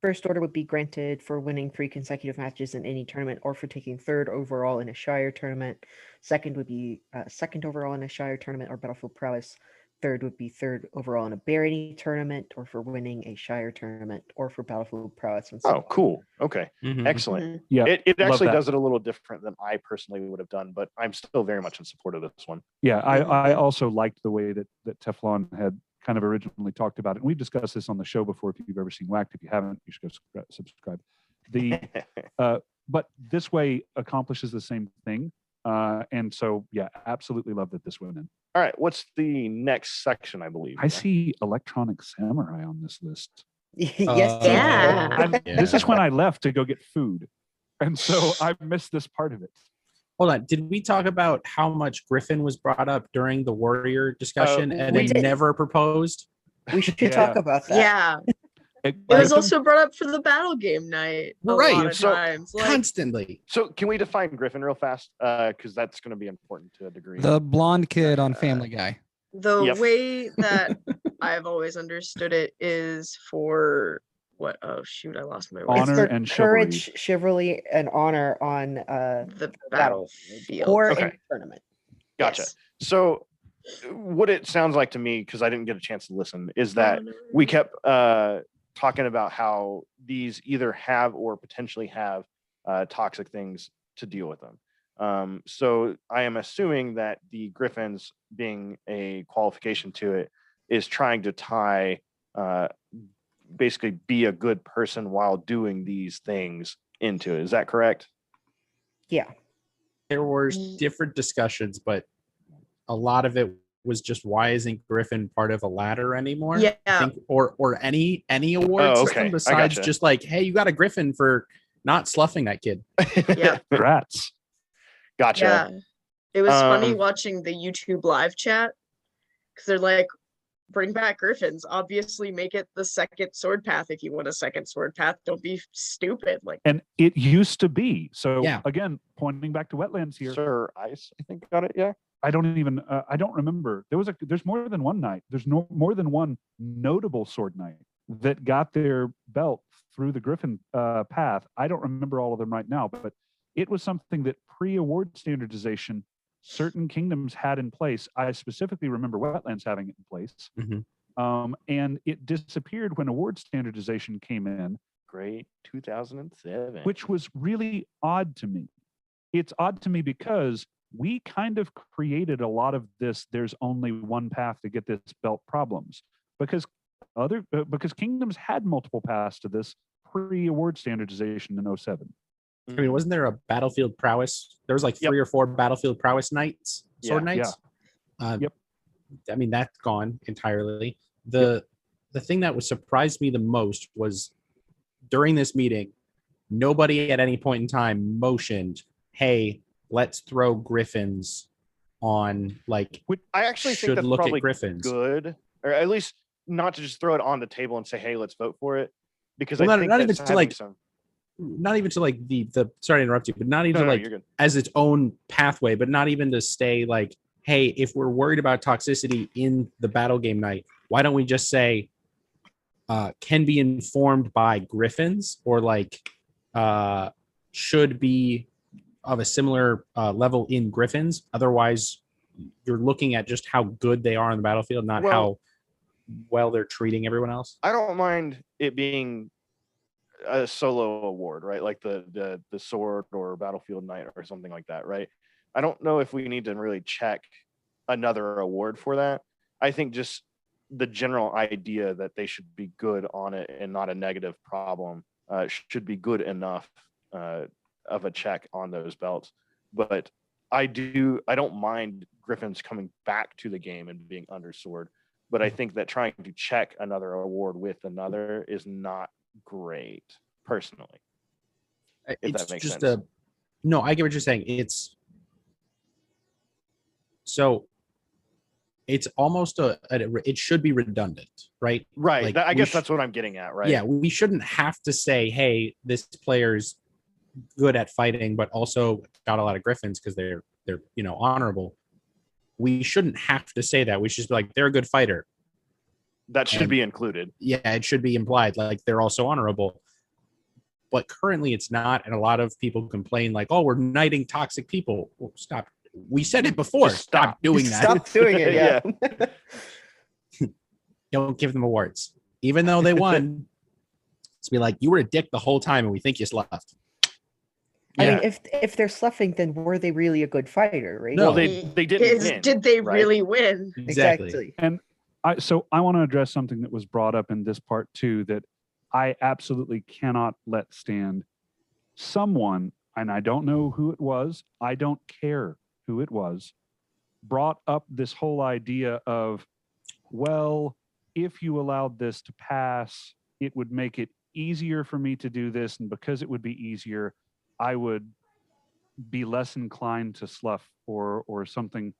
first order would be granted for winning 3 consecutive matches in any tournament or for taking 3rd overall in a shire tournament. 2nd would be 2nd overall in a shire tournament or battlefield prowess. 3rd would be 3rd overall in a barony tournament or for winning a shire tournament or for battlefield prowess. And so on. Cool. Okay. Excellent. Yeah, it actually does it a little different than I personally would have done, but I'm still very much in support of this one. Yeah, I also liked the way that Teflon had kind of originally talked about it. And we've discussed this on the show before. If you've ever seen WAK, if you haven't, you should go subscribe. But this way accomplishes the same thing. And so, yeah, absolutely love that this went in. All right. What's the next section, I believe? I see Electronic Samurai on this list. Yes. This is when I left to go get food. And so I missed this part of it. Hold on. Did we talk about how much Griffin was brought up during the warrior discussion and it never proposed? We should talk about that. Yeah. It was also brought up for the battle game night a lot of times. Constantly. So can we define Griffin real fast? Because that's going to be important to a degree. The blonde kid on Family Guy. The way that I've always understood it is for what? Oh shoot! I lost my words. Honor and courage, chivalry, and honor on the battlefield or in the tournament. Gotcha. Yes. So what it sounds like to me, because I didn't get a chance to listen, is that we kept talking about how these either have or potentially have toxic things to deal with them. So I am assuming that the Griffins, being a qualification to it, is trying to tie basically be a good person while doing these things into it. Is that correct? Yeah. There were different discussions, but a lot of it was just, why isn't Griffin part of a ladder anymore? Yeah. I think, or any award system besides just like, hey, you got a Griffin for not sloughing that kid. Yeah. Rats. Gotcha. Yeah. It was funny watching the YouTube live chat, because they're like, bring back Griffins. Obviously, make it the second sword path if you want a second sword path. Don't be stupid. Like, and it used to be. So Yeah. again, pointing back to wetlands here. Sir Ice, I think, got it. Yeah. I don't even. I don't remember. There's more than one knight. There's more than one notable sword knight that got their belt through the Griffin path. I don't remember all of them right now, but it was something that pre-award standardization certain kingdoms had in place. I specifically remember wetlands having it in place. And it disappeared when award standardization came in. Great 2007. Which was really odd to me. It's odd to me because we kind of created a lot of this there's only one path to get this belt problems, because kingdoms had multiple paths to this pre-award standardization in 07. I mean, wasn't there a battlefield prowess? There was like 3 or 4 battlefield prowess knights, sword knights. Yep. I mean, that's gone entirely. The thing that was surprised me the most was during this meeting, nobody at any point in time motioned, hey, let's throw Griffins on, like, I actually think that's look probably at Griffins. good, or at least not to just throw it on the table and say, hey, let's vote for it. Because Well, I not- think not that's even to, like, having some. Not even to like the sorry to interrupt you, but not even No, to no, like you're good. as its own pathway, but not even to stay like, hey, if we're worried about toxicity in the battle game night, why don't we just say can be informed by Griffins, or like should be of a similar level in Griffins. Otherwise, you're looking at just how good they are on the battlefield, not how well they're treating everyone else. I don't mind it being a solo award, right? Like the sword or battlefield knight or something like that, right? I don't know if we need to really check another award for that. I think just the general idea that they should be good on it and not a negative problem should be good enough of a check on those belts. But I don't mind Griffins coming back to the game and being under sword, but I think that trying to check another award with another is not great, personally. If that makes sense. No, I get what you're saying. It's almost it should be redundant, right? Right. Like, I guess that's what I'm getting at, right? Yeah, we shouldn't have to say, hey, this player's good at fighting, but also got a lot of Griffins because they're honorable. We shouldn't have to say that. We should just be like, they're a good fighter. That should be included. Yeah, it should be implied, like they're also honorable. But currently it's not, and a lot of people complain like, oh, we're knighting toxic people. Well, stop. We said it before. Just stop doing that. Stop doing it. Yeah. Don't give them awards. Even though they won, it's be like, you were a dick the whole time and we think you left. I mean, if they're sloughing, then were they really a good fighter, right? No, they didn't win. Did they right? really win? Exactly. And I want to address something that was brought up in this part too, that I absolutely cannot let stand. Someone, and I don't know who it was, I don't care who it was, brought up this whole idea of, well, if you allowed this to pass, it would make it easier for me to do this. And because it would be easier, I would be less inclined to slough or something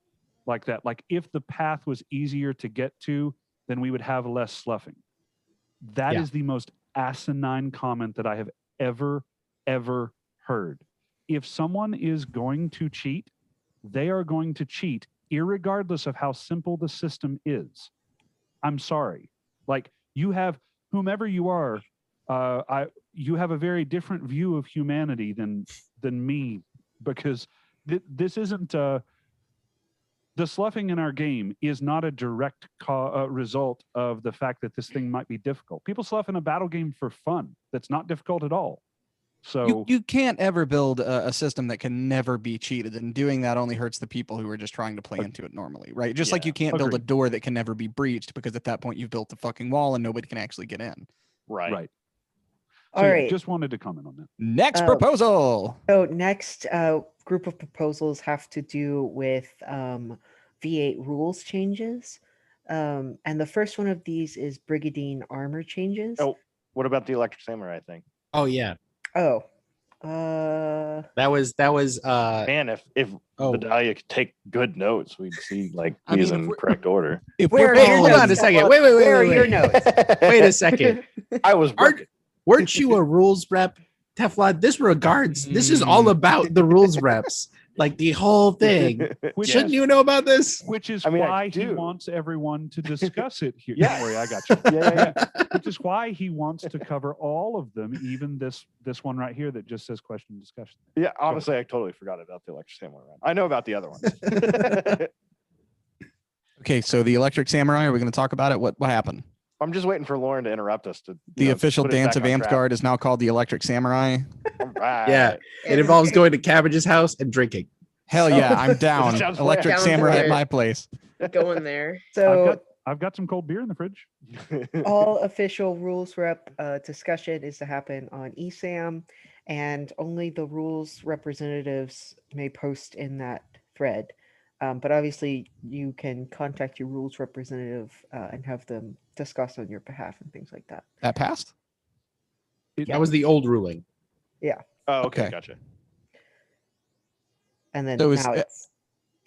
like that. Like if the path was easier to get to, then we would have less sloughing. That is the most asinine comment that I have ever heard. If someone is going to cheat, they are going to cheat irregardless of how simple the system is. I'm sorry. Like you have, whomever you are, you have a very different view of humanity than me, because this isn't The sloughing in our game is not a direct result of the fact that this thing might be difficult. People slough in a battle game for fun. That's not difficult at all. So you can't ever build a system that can never be cheated, and doing that only hurts the people who are just trying to play into it normally, right? Just like you can't build a door that can never be breached, because at that point you've built a fucking wall and nobody can actually get in. Right. All right. Just wanted to comment on that. Next proposal. So next group of proposals have to do with V8 rules changes. And the first one of these is Brigandine armor changes. Oh, what about the Electric Samurai thing? Oh yeah. Oh. That was man, if Vidalia could take good notes, we'd see like these in correct order. Hold on a second. Wait. Where are your notes? Wait a second. Weren't you a rules rep, Teflon? This regards. This is all about the rules reps. Like the whole thing. Shouldn't you know about this? Which is I mean, why I he do. wants everyone to discuss it here. Yeah. Don't worry, I got you. Yeah. Which is why he wants to cover all of them, even this one right here that just says question and discussion. Yeah, honestly, I totally forgot about the Electric Samurai. I know about the other ones. Okay, so the Electric Samurai, are we going to talk about it? What happened? I'm just waiting for Lauren to interrupt us to The official put it dance back of on track. Amtgard is now called the Electric Samurai. All right. Yeah. It involves going to Cabbage's house and drinking. Hell yeah, I'm down. Sounds Electric down Samurai there. at my place. Going there. So I've got some cold beer in the fridge. all official rules rep discussion is to happen on ESAM, and only the rules representatives may post in that thread. But obviously, you can contact your rules representative and have them discuss on your behalf and things like that. That passed? That was the old ruling. Yeah. Oh, okay, Okay. gotcha. And then So now it's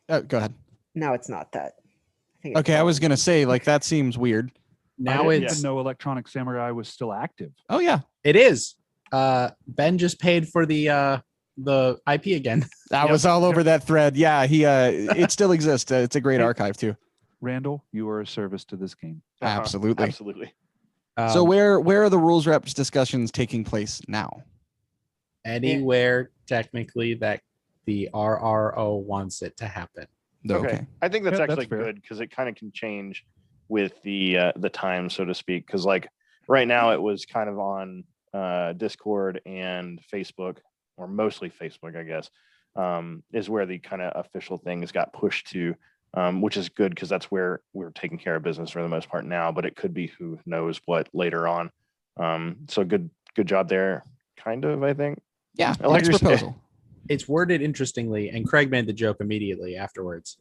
go ahead. now it's not that. I think it's Okay, I was going to say, like, that seems weird. Now I it's didn't even know Electronic Samurai was still active. Oh, yeah. it is. Ben just paid for the IP again. I was all over that thread. Yeah, it still exists. It's a great archive, too. Randall, you are a service to this game. Absolutely. Absolutely. So where are the rules reps discussions taking place now? Anywhere technically that the RRO wants it to happen. Okay. I think that's Yeah, that's actually fair. good because it kind of can change with the time, so to speak. Because like right now it was kind of on Discord and Facebook, or mostly Facebook, I guess, is where the kind of official things got pushed to, which is good because that's where we're taking care of business for the most part now. But it could be who knows what later on. So good job there, kind of, I think. Yeah, Electric- next proposal. It's worded interestingly, and Craig made the joke immediately afterwards.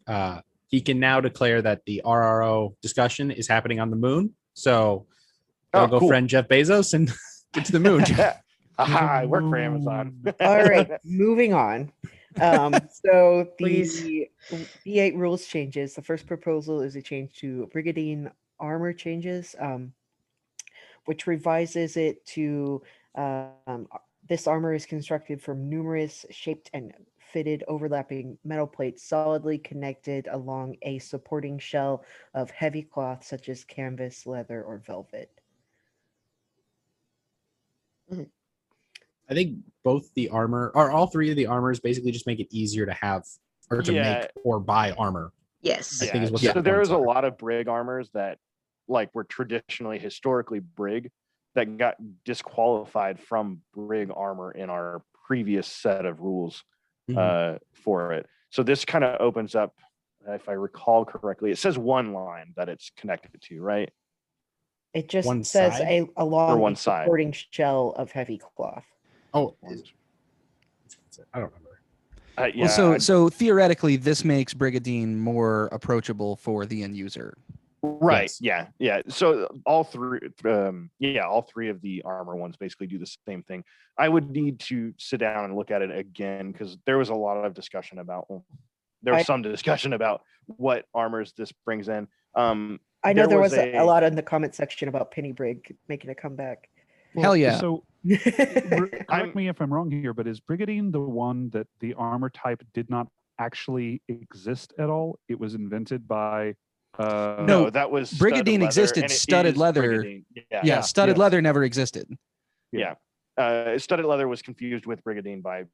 He can now declare that the RRO discussion is happening on the moon. So I'll go cool. friend Jeff Bezos and get to the moon. Aha, I work for Amazon. All right, moving on. So Please. the V8 rules changes. The first proposal is a change to Brigandine armor changes, which revises it to this armor is constructed from numerous shaped and fitted overlapping metal plates solidly connected along a supporting shell of heavy cloth such as canvas, leather, or velvet. I think both the armor or all three of the armors basically just make it easier to have or to make or buy armor. Yes. I think is what So the there points is a are. lot of brig armors that like were traditionally historically brig that got disqualified from brig armor in our previous set of rules for it. So this kind of opens up, if I recall correctly, it says one line that it's connected to, right? It just One says side? along one a side. supporting shell of heavy cloth. Oh, I don't remember. Yeah. Well, so theoretically, this makes Brigandine more approachable for the end user. Right. Yes. Yeah. So all three of the armor ones basically do the same thing. I would need to sit down and look at it again because there was a lot of discussion about. Some discussion about what armors this brings in. I know there was a lot in the comment section about Penny Brig making a comeback. Hell yeah. So correct me if I'm wrong here, but is Brigandine the one that the armor type did not actually exist at all? It was invented by no, that was Brigandine existed. Studded leather. Yeah, studded leather never existed. Yeah. Studded leather was confused with Brigandine by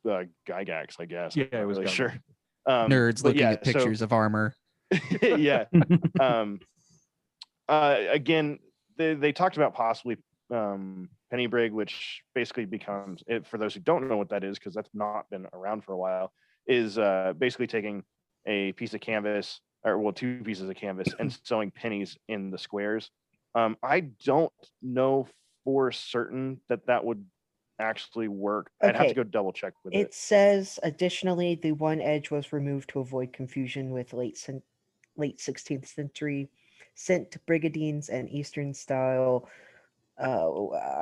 Gygax, I guess. Yeah, I'm it was really Gygax. sure. Nerds looking at pictures of armor. Yeah. Again, they talked about possibly penny brig, which basically becomes, for those who don't know what that is, because that's not been around for a while, is basically taking a piece of canvas, or well, 2 pieces of canvas, and sewing pennies in the squares. I don't know for certain that would actually work. I'd have to go double check with it. It says additionally, the one edge was removed to avoid confusion with late 16th century Cent brigadines and Eastern style. I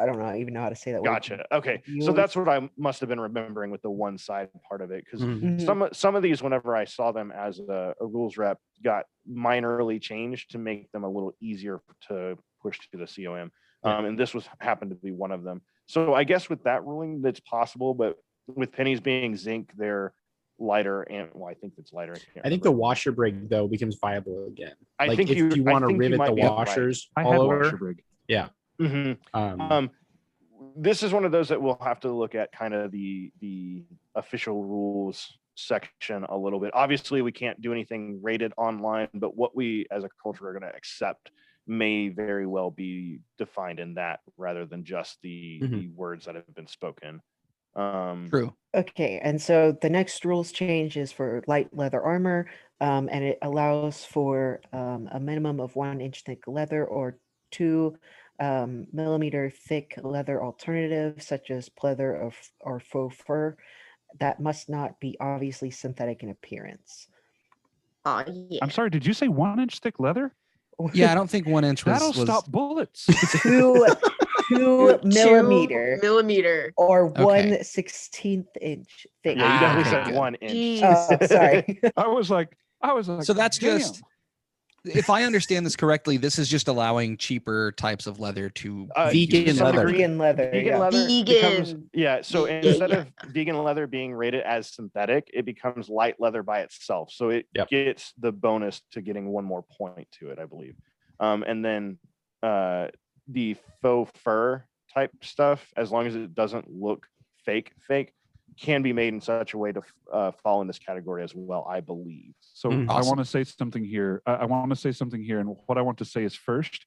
don't know even know how to say that. Gotcha. Okay, so that's what I must have been remembering with the one side part of it, because some of these, whenever I saw them as a rules rep, got minorly changed to make them a little easier to push to the COM. And this happened to be one of them. So I guess with that ruling, that's possible, but with pennies being zinc, they're lighter, and I think it's lighter. I think the washer brig though becomes viable again. I think if you want to rivet the washers all over. Washer brig. Yeah. This is one of those that we'll have to look at kind of the official rules section a little bit. Obviously, we can't do anything rated online, but what we as a culture are going to accept may very well be defined in that, rather than just the words that have been spoken. True. Okay, and so the next rules change is for light leather armor, and it allows for a minimum of 1 inch thick leather or 2 millimeter thick leather alternatives, such as pleather or faux fur, that must not be obviously synthetic in appearance. Yeah. I'm sorry, did you say 1 inch thick leather? Yeah, I don't think 1 inch was. That'll stop bullets. 2 millimeter or 1/16 inch thick. Yeah, you definitely said 1 inch. Oh, sorry. I was like, so that's damn. just, if I understand this correctly, this is just allowing cheaper types of leather to vegan leather. Vegan leather Vegan. becomes, so instead of vegan leather being rated as synthetic, it becomes light leather by itself. So it gets the bonus to getting 1 more point to it, I believe. And then the faux fur type stuff, as long as it doesn't look fake, can be made in such a way to fall in this category as well, I believe. So I want to say something here. I want to say something here. And what I want to say is, first,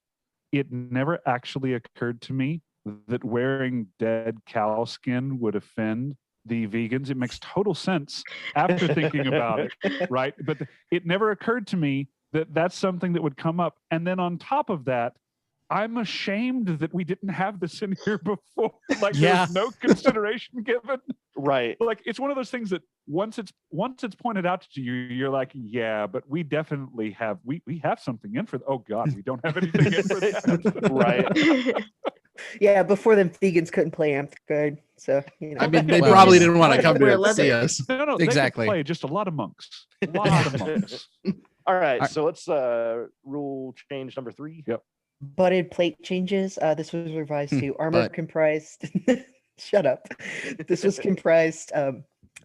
it never actually occurred to me that wearing dead cow skin would offend the vegans. It makes total sense after thinking about it, right? But it never occurred to me that that's something that would come up. And then on top of that, I'm ashamed that we didn't have this in here before. Like there's no consideration given. Right. Like it's one of those things that once it's pointed out to you, you're like, yeah, but we definitely have we have something in for oh God, we don't have anything in for that. Right. Yeah, before them vegans couldn't play Amtgard. So I mean they probably didn't want to come to see us. No, exactly. They could play just a lot of monks. A lot of monks. All right. So let's rule change number 3. Yep. Butted plate changes. This was revised to armor comprised. Shut up. This was comprised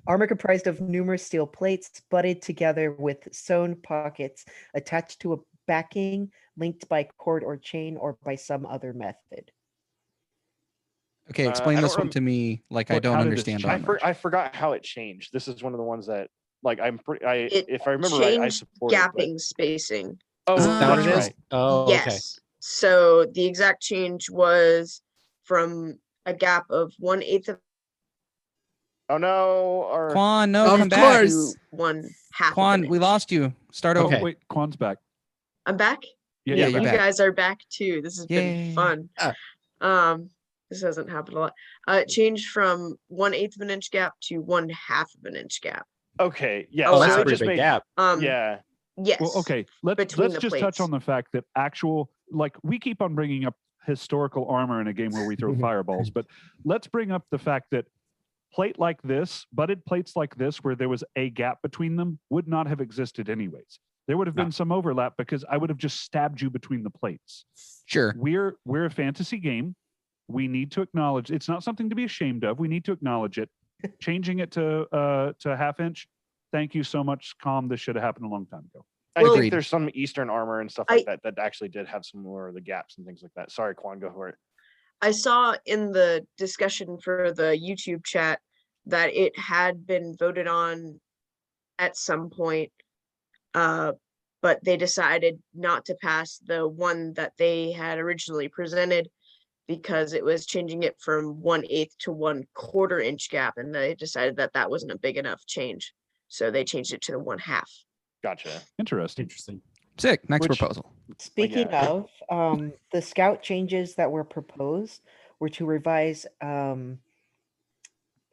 armor comprised of numerous steel plates butted together with sewn pockets attached to a backing linked by cord or chain or by some other method. Okay, explain this one to me like I don't understand. I forgot how it changed. This is one of the ones that if I remember right, I supported gapping spacing. Oh, that's right. Right. Oh, yes. Okay. So the exact change was from a gap of 1/8 of. Oh no! Or Quan, no, come back. To 1/2. Quan, we lost you. Start over. Oh, wait, Quan's back. I'm back. Yeah, you you're back. guys are back too. This has been fun. This hasn't happened a lot. It changed from 1/8 of an inch gap to 1/2 of an inch gap. Okay. Yeah. Oh, so that's a it pretty just big made- gap. Yeah. Yes. Well, okay. Let's just touch on the fact that like we keep on bringing up historical armor in a game where we throw fireballs, but let's bring up the fact that plate like this, butted plates like this, where there was a gap between them, would not have existed anyways. There would have been some overlap because I would have just stabbed you between the plates. Sure. We're a fantasy game. We need to acknowledge it's not something to be ashamed of. We need to acknowledge it. Changing it to 1/2 inch. Thank you so much, Com. This should have happened a long time ago. I think there's some Eastern armor and stuff like that actually did have some more of the gaps and things like that. Sorry, Quan, go for it. I saw in the discussion for the YouTube chat that it had been voted on at some point. But they decided not to pass the one that they had originally presented because it was changing it from 1/8 to 1/4 inch gap, and they decided that that wasn't a big enough change, so they changed it to the 1/2. Gotcha. Interesting. Sick. Next proposal. Speaking of, the scout changes that were proposed were to revise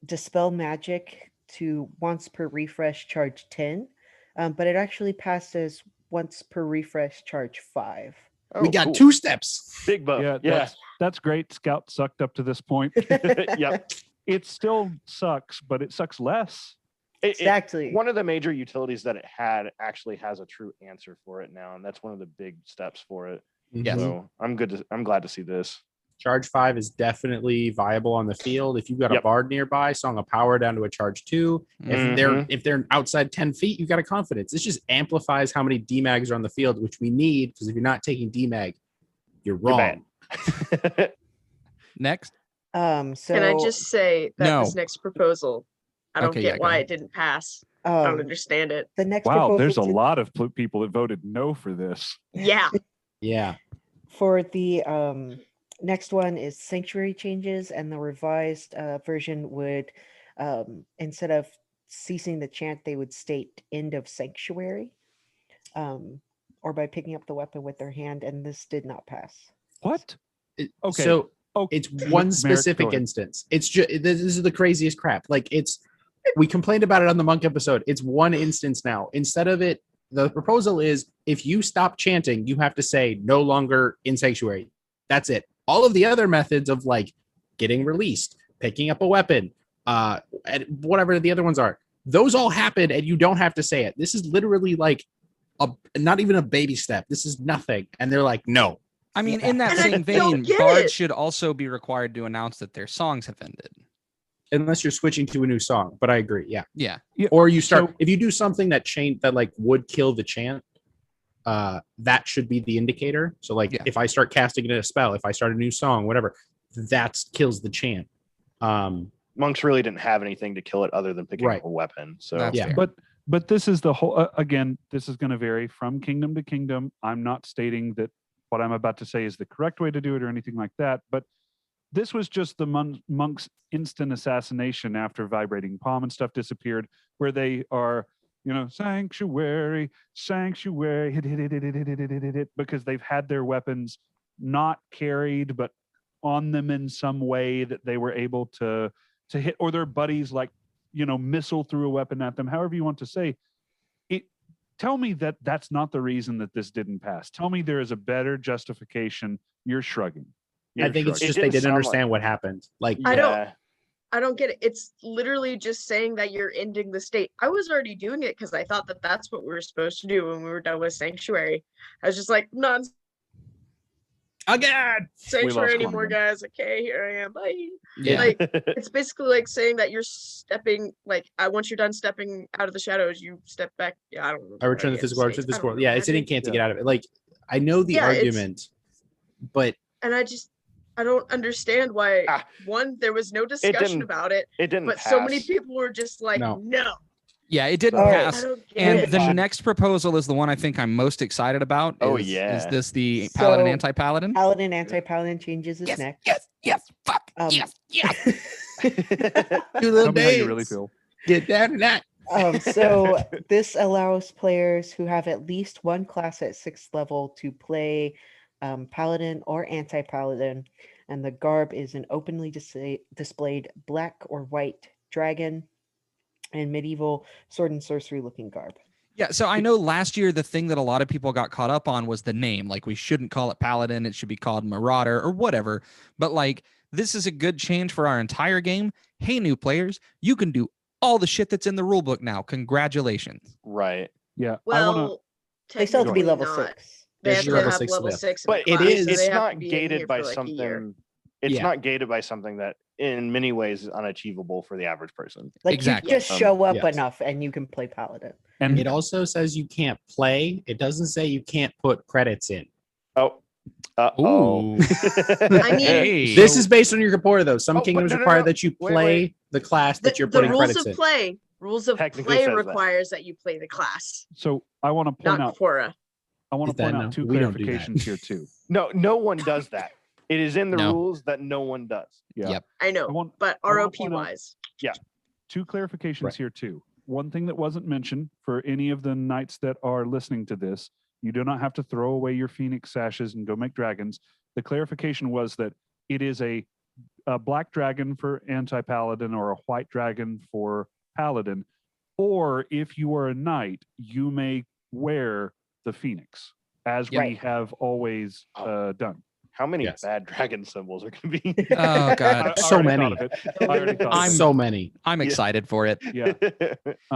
Dispel Magic to once per refresh charge 10, but it actually passed as once per refresh charge 5. We got 2 steps. Big buff. Yeah, that's great. Scout sucked up to this point. Yep. It still sucks, but it sucks less. Exactly. One of the major utilities that it had actually has a true answer for it now, and that's one of the big steps for it. Yes. So I'm glad to see this. Charge 5 is definitely viable on the field. If you've got a bard nearby, Song of Power down to a charge 2. If they're outside 10 feet, you've got a confidence. This just amplifies how many DMAGs are on the field, which we need, because if you're not taking DMAG, you're wrong. Next. Can I just say that this next proposal, I don't get why it didn't pass. I don't understand it. The next there's a lot of people that voted no for this. Yeah. Yeah. For the next one is sanctuary changes, and the revised version would, instead of ceasing the chant, they would state end of sanctuary, or by picking up the weapon with their hand, and this did not pass. What? Okay. So it's one specific instance. It's just, this is the craziest crap. Like we complained about it on the monk episode. It's one instance now. Instead of it, the proposal is if you stop chanting, you have to say no longer in sanctuary. That's it. All of the other methods of like getting released, picking up a weapon, and whatever the other ones are, those all happen and you don't have to say it. This is literally like not even a baby step. This is nothing. And they're like, no. I mean, in that same vein, bards should also be required to announce that their songs have ended. Unless you're switching to a new song, but I agree. Yeah. Yeah. Or you start, if you do something that like would kill the chant, that should be the indicator. So like if I start casting it in a spell, if I start a new song, whatever, that kills the chant. Monks really didn't have anything to kill it other than picking up a weapon. So but this is the whole, again, this is going to vary from kingdom to kingdom. I'm not stating that what I'm about to say is the correct way to do it or anything like that, but this was just the monks' instant assassination after vibrating palm and stuff disappeared, where they are, sanctuary, hit, because they've had their weapons not carried, but on them in some way that they were able to hit, or their buddies like, missile through a weapon at them, however you want to say it. Tell me that that's not the reason that this didn't pass. Tell me there is a better justification. You're shrugging. I think it's just they didn't understand what happened. Like I don't get it. It's literally just saying that you're ending the state. I was already doing it because I thought that that's what we were supposed to do when we were done with sanctuary. I was just like, not again sanctuary anymore, guys. Okay, here I am. Bye. Yeah. Like it's basically like saying that you're stepping. Like once you're done stepping out of the shadows, you step back. Yeah, I don't know. I return the physical. I return the physical. Yeah, it's an incant to get out of it. Like I know the argument, but I don't understand why. One, there was no discussion about it. It didn't. But so many people were just like, no. Yeah, it didn't pass. And the next proposal is the one I think I'm most excited about. Is this the Paladin anti-Paladin? Paladin anti-Paladin changes is next. Yes. Fuck. Yes. Two little days. How you really feel. Get down to that. So this allows players who have at least one class at 6th level to play Paladin or anti-Paladin, and the garb is an openly displayed black or white dragon and medieval sword and sorcery looking garb. Yeah, so I know last year the thing that a lot of people got caught up on was the name. Like we shouldn't call it Paladin, it should be called Marauder or whatever. But like this is a good change for our entire game. Hey, new players, you can do all the shit that's in the rulebook now. Congratulations. Right. Yeah. Well, they still have to be level 6. They have to have level 6. But it's not gated by something. It's not gated by something that in many ways is unachievable for the average person. Like you just show up enough and you can play Paladin. And it also says you can't play. It doesn't say you can't put credits in. Oh. Ooh. I mean, this is based on your reporter though. Some kingdoms require that you play the class that you're putting credits in. The rules of play Rules of technically play says that. requires that you play the class, So I want to point not out. Quora. I want Is to point that out no? two We don't do that. clarifications here too. No one does that. It is in the No. rules that no one does. Yeah. Yep. I know, but I wanna ROP point out- wise. Two clarifications Right. here too. One thing that wasn't mentioned for any of the knights that are listening to this, you do not have to throw away your phoenix sashes and go make dragons. The clarification was that it is a black dragon for anti-paladin or a white dragon for paladin, or if you are a knight, you may wear the phoenix, as we Right. have always done. How many Yes. bad dragon symbols are going to be? Oh God. I So already many. thought of it. I already thought of it. So many. I'm excited for it. Yeah.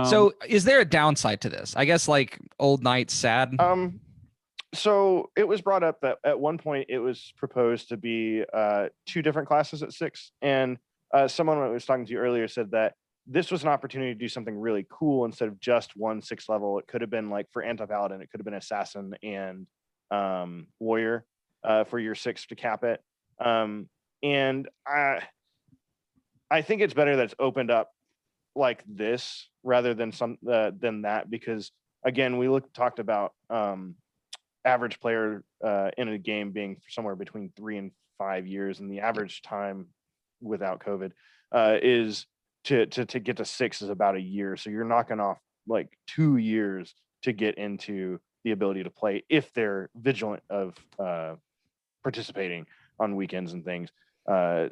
So is there a downside to this? I guess like old knights sad. So it was brought up that at one point it was proposed to be 2 different classes at 6, and someone I was talking to earlier said that this was an opportunity to do something really cool instead of just one 6 level. It could have been like for anti-paladin, it could have been assassin and warrior for your 6 to cap it. And I think it's better that it's opened up like this rather than than that, because again, we talked about average player in a game being somewhere between 3 and 5 years, and the average time without COVID is to get to 6 is about a year. So you're knocking off like 2 years to get into the ability to play if they're vigilant of participating on weekends and things.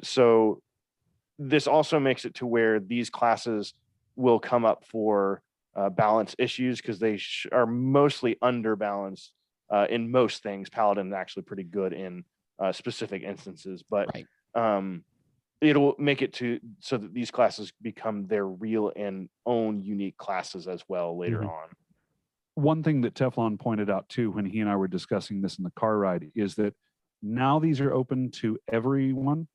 So this also makes it to where these classes will come up for balance issues, because they are mostly underbalanced in most things. Paladin is actually pretty good in specific instances, but it'll make it so that these classes become their real and own unique classes as well later on. One thing that Teflon pointed out too, when he and I were discussing this in the car ride, is that now these are open to everyone.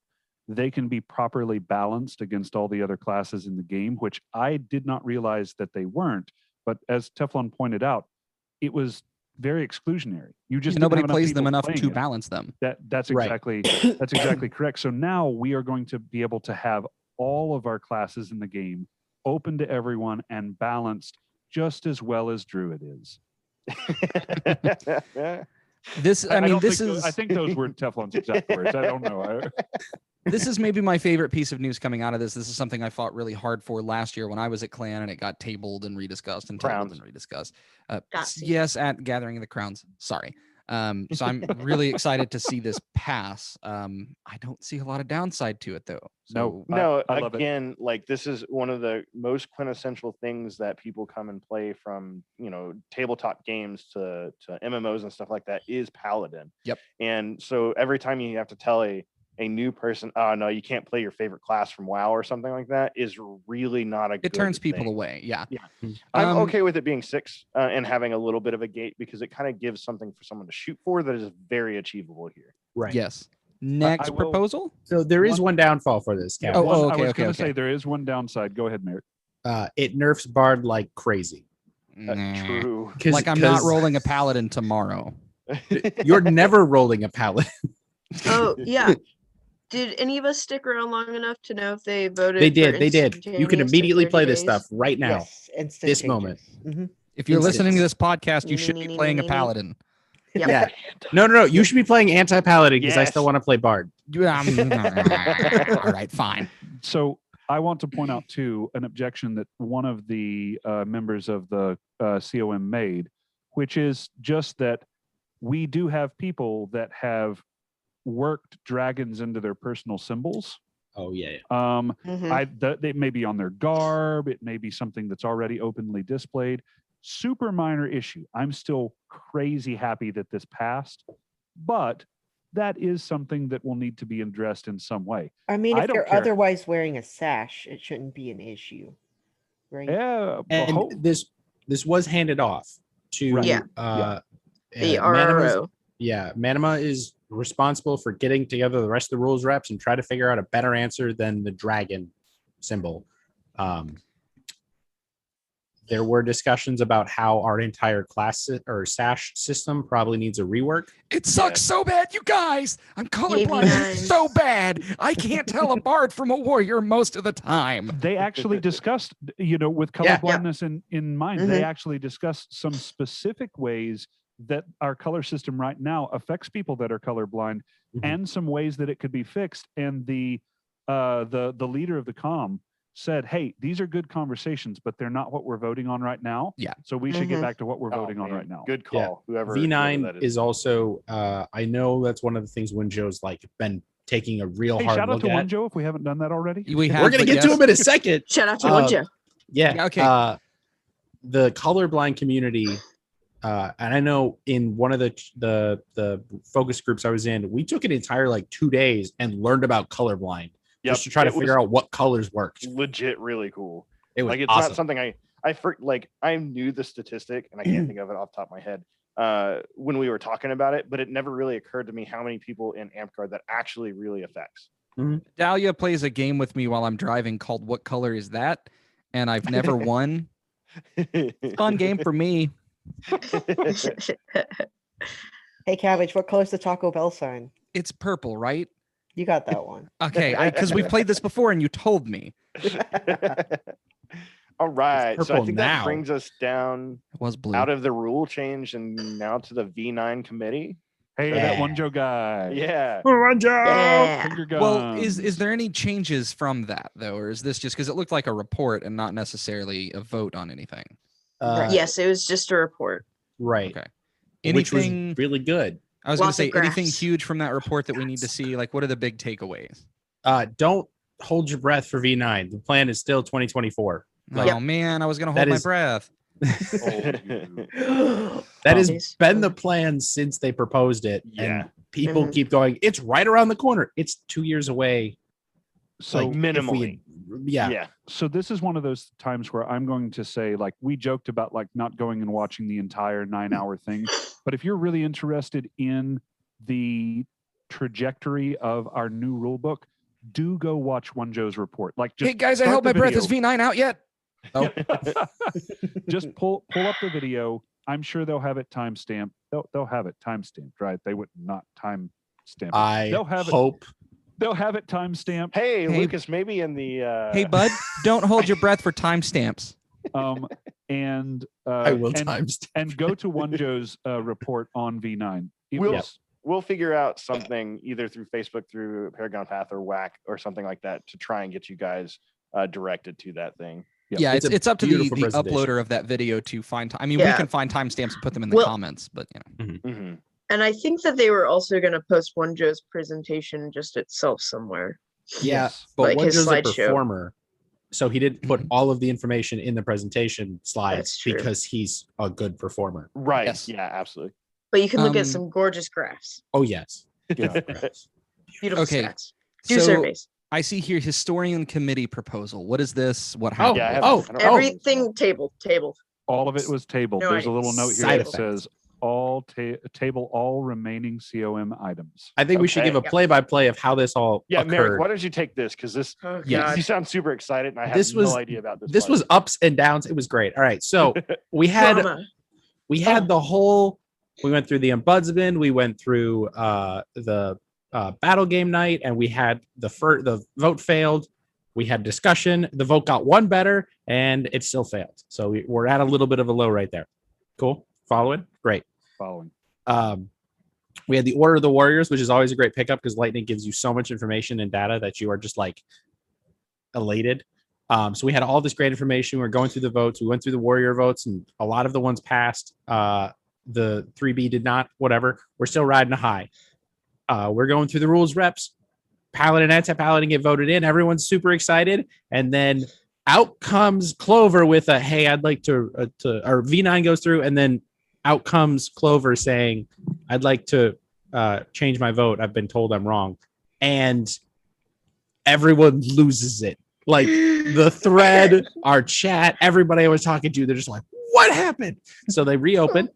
They can be properly balanced against all the other classes in the game, which I did not realize that they weren't. But as Teflon pointed out, it was very exclusionary. You just nobody didn't have plays them people enough playing to it. balance them. That's Right. exactly that's exactly correct. So now we are going to be able to have all of our classes in the game open to everyone and balanced just as well as Druid is. This, I mean, this is. I think those were Teflon's exact words. I don't know. This is maybe my favorite piece of news coming out of this. This is something I fought really hard for last year when I was at Clan, and it got tabled and rediscussed and tabled and rediscussed. Yes, at Gathering of the Crowns. Sorry. So I'm really excited to see this pass. I don't see a lot of downside to it, though. So, No, I love it. again, like this is one of the most quintessential things that people come and play from, tabletop games to MMOs and stuff like that is Paladin. Yep. And so every time you have to tell a new person, oh no, you can't play your favorite class from WoW or something like that, is really not a good it turns people thing. away. Yeah. I'm okay with it being 6 and having a little bit of a gate, because it kind of gives something for someone to shoot for that is very achievable here. Right. Yes. Next proposal. So there is one downfall for this. Cap. I was going to say there is one downside. Go ahead, Merrick. It nerfs Bard like crazy. True. Like I'm not rolling a paladin tomorrow. You're never rolling a paladin. Oh yeah. Did any of us stick around long enough to know if they voted? They did. for They did. You can instantaneous immediately or play 30 this days? stuff right now. Yes, instant This changes. moment. If you're listening to Instant. this podcast, you should be playing a paladin. Yep. Yeah. No. You should be playing anti-paladin because I Yes. still want to play Bard. All right, fine. So I want to point out too an objection that one of the members of the COM made, which is just that we do have people that have worked dragons into their personal symbols. Oh yeah. It may be on their garb. It may be something that's already openly displayed. Super minor issue. I'm still crazy happy that this passed, but that is something that will need to be addressed in some way. I mean, I if don't they're care. otherwise wearing a sash, it shouldn't be an issue, right? Yeah, And this was handed off to Yeah. The Manima's- RRO. Yeah, Manima is responsible for getting together the rest of the rules reps and try to figure out a better answer than the dragon symbol. There were discussions about how our entire class or SASH system probably needs a rework. It sucks so bad, you guys. I'm colorblind so bad. I can't tell a bard from a warrior most of the time. They actually discussed, with colorblindness in mind, they actually discussed some specific ways that our color system right now affects people that are colorblind, and some ways that it could be fixed. And the leader of the comm said, hey, these are good conversations, but they're not what we're voting on right now. Yeah. So we should get back to what we're voting on right now. Good call. Whoever V9 that is also, I know that's one of the things Winjo's been taking a real hard shout out look to at. Winjo if we haven't done that already. We're going to get to him in a second. Shout out to Winjo. Yeah. Okay. The colorblind community, and I know in one of the focus groups I was in, we took an entire 2 days and learned about colorblind. Just to try to figure out what colors worked. Legit, really cool. It was it's awesome. not something I knew the statistic and I can't think of it off the top of my head when we were talking about it, but it never really occurred to me how many people in Amtgard that actually really affects. Dahlia plays a game with me while I'm driving called What Color Is That? And I've never won. Fun game for me. Hey, Cabbage, what color's the Taco Bell sign? It's purple, right? You got that one. Okay, because we played this before and you told me. All right, so I think that now. brings us down It was blue. out of the rule change and now to the V9 committee. Hey, that Winjo guy. Yeah. Finger guns. Well, is there any changes from that though, or is this just because it looked like a report and not necessarily a vote on anything? Yes, it was just a report. Right. Okay. Which was Anything really good. I was going to Lots of say anything graphs. huge from that report that we need to see. Like, what are the big takeaways? Don't hold your breath for V9. The plan is still 2024. Oh man, I was going to that hold my is- breath. That has been the plan since they proposed it. And people keep going, it's right around the corner. It's 2 years away. So minimally. Yeah. So this is one of those times where I'm going to say, we joked about not going and watching the entire 9-hour thing. But if you're really interested in the trajectory of our new rule book, do go watch Winjo's report. Just Hey guys, I start held the my breath. Is video. V9 out yet? Oh, Just pull up the video. I'm sure they'll have it timestamped. They'll have it timestamped, right? They would not timestamp it. I They'll have hope. They'll have it timestamped. Hey, Lucas, maybe in the hey bud, don't hold your breath for timestamps. And I will and, timestamp. and go to Winjo's report on V9. It We'll was- we'll figure out something either through Facebook, through Paragon Path or WAK or something like that to try and get you guys directed to that thing. Yeah, It's a it's up to the beautiful presentation. uploader of that video to find time. I mean, we Yeah. can find timestamps and put them in the Well- comments, but Mhm. And I think that they were also going to post Winjo's presentation just itself somewhere. Yeah, but Like his Winjo's a slideshow. performer. So he didn't put all of the information in the presentation slides That's true. because he's a good performer. Right. Yes. Yeah, absolutely. But you can look at Um, some gorgeous graphs, Oh, yes. beautiful Okay, stats. Do so surveys. I see here historian committee proposal. What is this? What happened? Yeah, I with haven't- it? I don't know. Everything table. all of it was tabled. No There's a idea. little note here Side that effect. says table all remaining COM items. I think we should Okay. give a play-by-play of how this all Yeah, occurred. Merrick, why don't you take this? Because this, Oh, Yes. you sound super excited, and I have This was- no idea about this. This part. was ups and downs. It was great. All right, so we had Drama. the whole. We went through the Ombudsman. We went through the battle game night, and we had the vote failed. We had discussion. The vote got one better, and it still failed. So we're at a little bit of a low right there. Cool. Following. Great. Following. We had the Order of the Warriors, which is always a great pickup because Lightning gives you so much information and data that you are just elated. So we had all this great information. We were going through the votes. We went through the Warrior votes, and a lot of the ones passed. The 3B did not. Whatever. We're still riding a high. We're going through the rules reps. Paladin, anti-Paladin get voted in. Everyone's super excited, and then out comes Clover with a "Hey, I'd like to," or V9 goes through, and then out comes Clover saying, "I'd like to change my vote. I've been told I'm wrong," and everyone loses it. Like the thread, our chat, everybody I was talking to, they're just like, "What happened?" So they reopen.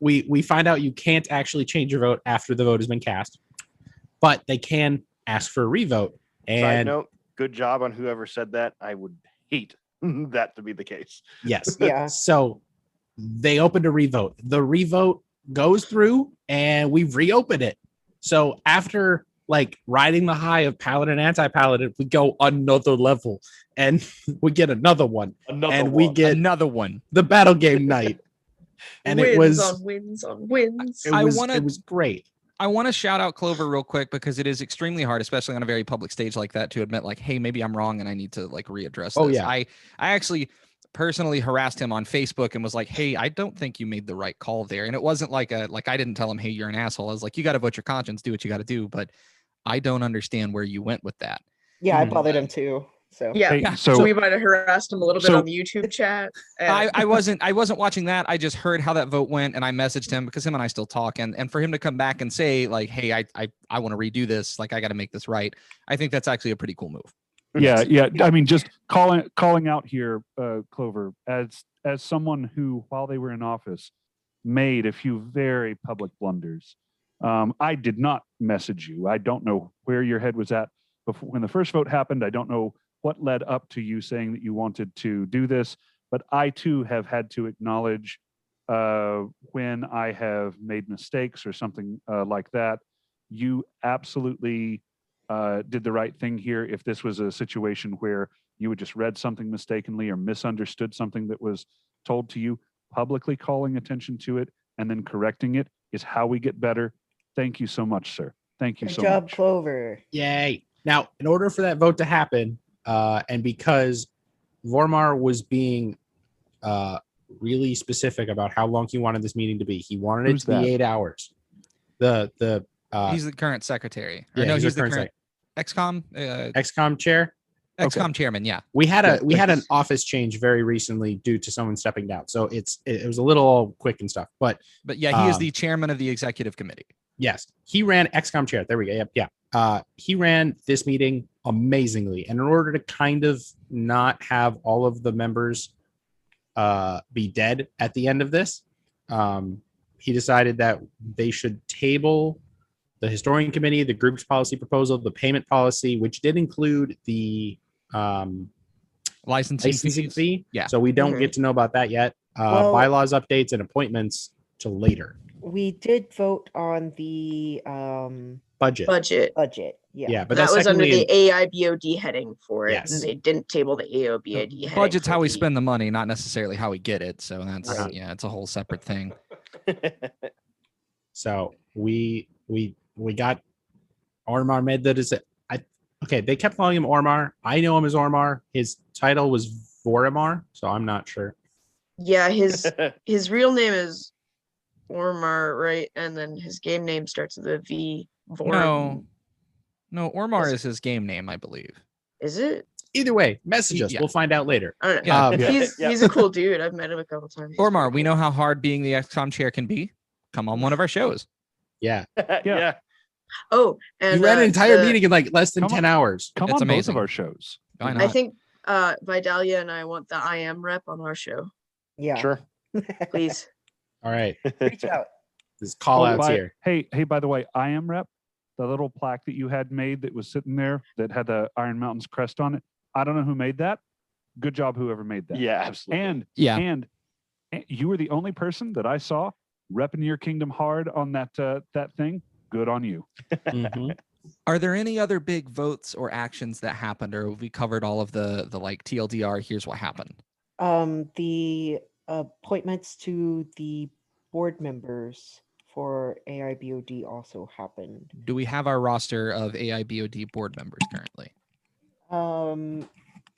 We find out you can't actually change your vote after the vote has been cast, but they can ask for a revote. Side And note, good job on whoever said that. I would hate that to be the case. Yes. Yeah. So they opened a revote. The revote goes through and we reopen it. So after like riding the high of paladin, anti-paladin, we go another level and we get another one. We get another one. The battle game night. And wins it was on wins on wins. it was great. I want to shout out Clover real quick because it is extremely hard, especially on a very public stage like that, to admit like, hey, maybe I'm wrong and I need to like readdress this. Oh, yeah. I actually personally harassed him on Facebook and was like, hey, I don't think you made the right call there. And it wasn't like I didn't tell him, hey, you're an asshole. I was like, you got to vote your conscience, do what you got to do. But I don't understand where you went with that. Yeah, I bothered him too. So So we might have harassed him a little bit on the YouTube chat. I wasn't watching that. I just heard how that vote went and I messaged him because him and I still talk. And for him to come back and say like, hey, I want to redo this. Like I got to make this right. I think that's actually a pretty cool move. Yeah. I mean, just calling out here, Clover, as someone who, while they were in office, made a few very public blunders. I did not message you. I don't know where your head was at before when the first vote happened. I don't know what led up to you saying that you wanted to do this, but I too have had to acknowledge when I have made mistakes or something like that. You absolutely did the right thing here. If this was a situation where you had just read something mistakenly or misunderstood something that was told to you, publicly calling attention to it and then correcting it is how we get better. Thank you so much, sir. Thank you Good so job, much. Clover. Yay. Now, in order for that vote to happen, and because Vormar was being really specific about how long he wanted this meeting to be, he wanted it to be 8 hours. He's the current secretary. Or no, he's the current XCOM XCOM chair. XCOM chairman. Yeah. We had an office change very recently due to someone stepping down, so it was a little quick and stuff. But yeah, he is the chairman of the executive committee. Yes, he ran XCOM chair. There we go. Yep. Yeah. He ran this meeting amazingly, and in order to kind of not have all of the members be dead at the end of this, he decided that they should table the historian committee, the group's policy proposal, the payment policy, which did include the licensing fee. Yeah. So we don't get to know about that yet. Bylaws updates and appointments to later. We did vote on the budget. Yeah. But that that's was under technically the AIBOD heading for it. Yes. And they didn't table the AOBID heading. Budget's for how we the- spend the money, not necessarily how we get it. So that's it's a whole separate thing. So we got Ormar made the decision. Okay, they kept calling him Ormar. I know him as Ormar. His title was Voramar, so I'm not sure. Yeah, his real name is Ormar, right? And then his game name starts with a V. No, Ormar is his game name, I believe. Is it? Either way, message us. Yeah. We'll find out later. I don't know. He's a cool dude. I've met him a couple times. Ormar, we know how hard being the XCOM chair can be. Come on one of our shows. Yeah. Yeah. Oh, and You ran an entire meeting in like less than 10 hours. Come It's on amazing. both of our shows. Why not? I think Vidalia and I want the I am rep on our show. Yeah. Sure. Please. All right. Reach out. There's call outs here. Hey, by the way, I am rep, the little plaque that you had made that was sitting there that had the Iron Mountains crest on it. I don't know who made that. Good job, whoever made that. Yeah, absolutely. And you were the only person that I saw repping your kingdom hard on that thing. Good on you. Are there any other big votes or actions that happened, or have we covered all of the like TLDR? Here's what happened. The appointments to the board members for AIBOD also happened. Do we have our roster of AIBOD board members currently?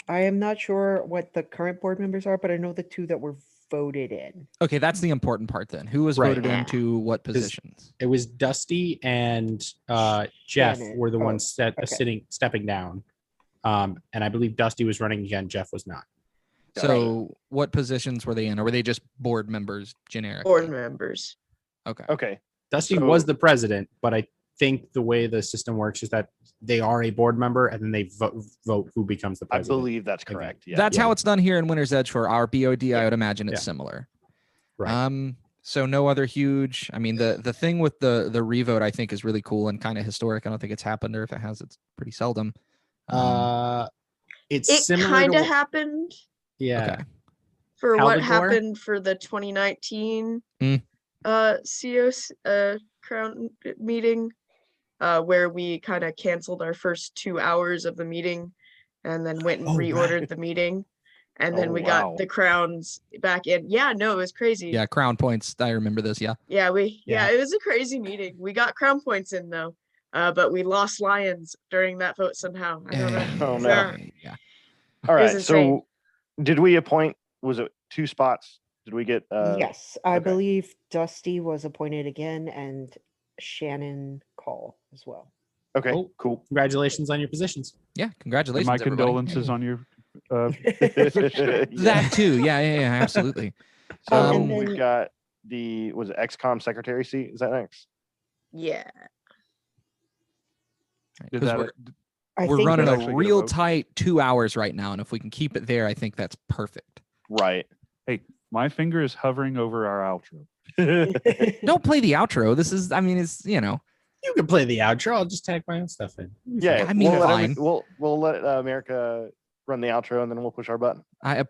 I am not sure what the current board members are, but I know the two that were voted in. Okay, that's the important part then. Who was voted into what positions? It was Dusty and Jeff Shannon. were the ones stepping down. And I believe Dusty was running again. Jeff was not. So what positions were they in? Or were they just board members generic? Board members. Okay. Dusty was the president, but I think the way the system works is that they are a board member and then they vote who becomes the I president. believe that's correct. Yeah. That's how it's done here in Winter's Edge for our BOD. I would imagine it's similar. Right. So no other huge. I mean, the thing with the revote I think is really cool and kind of historic. I don't think it's happened, or if it has, it's pretty seldom. It's It similar kind to of happened Yeah. Okay. For what Haldor? happened for the 2019 COS Crown meeting, where we kind of canceled our first 2 hours of the meeting and then went and reordered the meeting. And then we got the crowns back in. Yeah, no, it was crazy. Yeah, crown points. I remember this. Yeah. Yeah, it was a crazy meeting. We got crown points in though, but we lost lions during that vote somehow. I don't know. Oh no. Yeah. All It was right. insane. So, did we appoint? Was it 2 spots? Did we get? Yes, I okay. believe Dusty was appointed again, and Shannon Call as well. Okay, Oh, cool. Congratulations on your positions. Yeah, And congratulations. my everybody. condolences on your. That too. Yeah, absolutely. So and then- we've got the was it XCOM secretary seat? Is that next? Yeah. Did 'Cause that- we're running actually a get a real vote? tight 2 hours right now, and if we can keep it there, I think that's perfect. Right. Hey, my finger is hovering over our outro. Don't play the outro. This is, I mean, it's You can play the outro. I'll just tag my own stuff in. Yeah, I mean, we'll let fine. we'll let America run the outro, and then we'll push our button.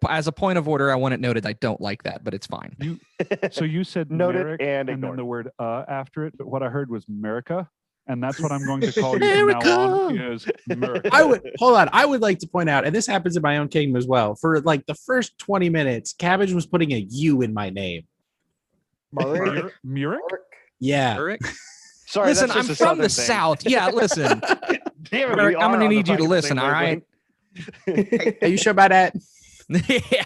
As a point of order, I want it noted. I don't like that, but it's fine. So you said Noted Merrick and and then ignored. the word after it, but what I heard was America, and that's what I'm going to call you from now on is America. I would like to point out, and this happens in my own kingdom as well. For like the first 20 minutes, Cabbage was putting a U in my name. Murick? Murick? Yeah. Eric? Sorry, Listen, that's I'm just a from the Southern thing. South. Yeah, listen. Damn it, Eric, we I'm are gonna on the need you to fucking listen. same All right. wavelength. Are you sure about that? Yeah.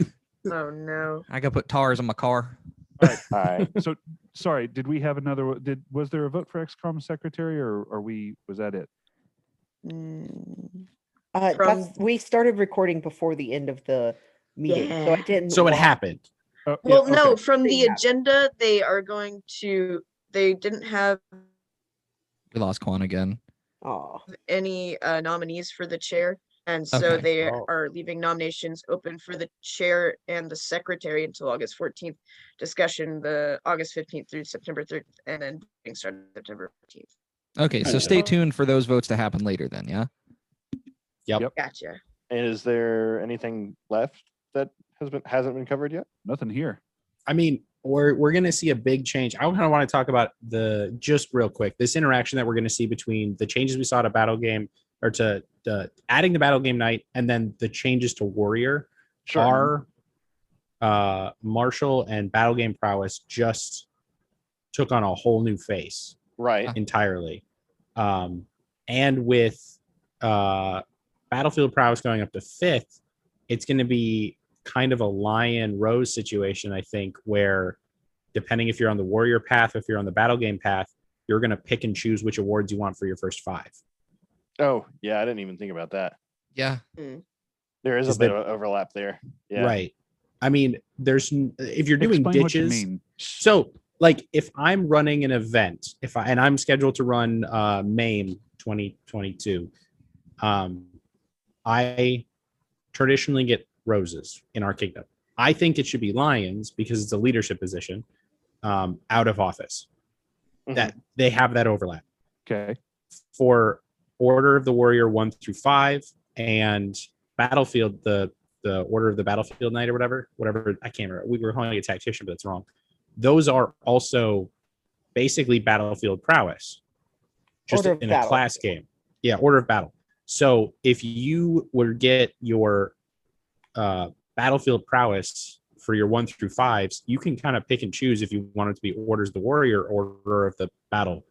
Oh no. I gotta put tars on my car. All right. So sorry, did we have another? Was there a vote for XCOM secretary, or was that it? We started recording before the end of the meeting, so I didn't. So it watch- happened. Well, Yeah, no, okay. from the Yeah. agenda, they didn't have We lost Quan again. Oh, any nominees for the chair. And so Okay. they Oh. are leaving nominations open for the chair and the secretary until August 14th. Discussion the August 15th through September 3rd, and then voting started September 14th. Okay, so stay tuned for those votes to happen later. Then, yeah. Yep. Gotcha. And is there anything left that hasn't been covered yet? Nothing here. I mean, we're going to see a big change. I kind of want to talk about just real quick, this interaction that we're going to see between the changes we saw to battle game or to adding the battle game night and then the changes to warrior. Sure. Our martial and battle game prowess just took on a whole new face. Right. Entirely. And with battlefield prowess going up to 5th, it's going to be kind of a lion rose situation, I think, where depending if you're on the warrior path or if you're on the battle game path, you're going to pick and choose which awards you want for your first 5. Oh, yeah, I didn't even think about that. Yeah. There is a bit of overlap there. Yeah. Right. I mean, if you're doing Explain what you ditches. mean. So, like, if I'm running an event, and I'm scheduled to run MAME 2022, I traditionally get roses in our kingdom. I think it should be lions because it's a leadership position out of office. That they have that overlap. Okay. For Order of the Warrior 1 through 5 and Battlefield, the Order of the Battlefield Knight or whatever, I can't remember. We were calling it a tactician, but that's wrong. Those are also basically battlefield prowess, just Order of in a battle. class game. Yeah, Order of Battle. So if you would get your battlefield prowess for your 1 through 5s, you can kind of pick and choose if you want it to be Orders of the Warrior or Order of the Battle.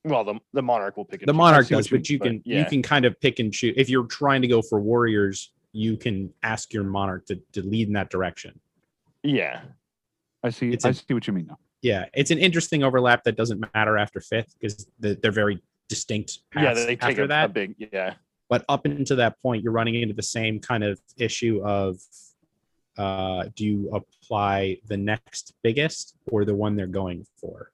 Well, the monarch will pick it. The monarch does, but you can kind of pick and choose. If you're trying to go for warriors, you can ask your monarch to lead in that direction. Yeah. I see what you mean now. Yeah, it's an interesting overlap that doesn't matter after 5th because they're very distinct paths Yeah, they take after a that. big, yeah. But up until that point, you're running into the same kind of issue of do you apply the next biggest or the one they're going for?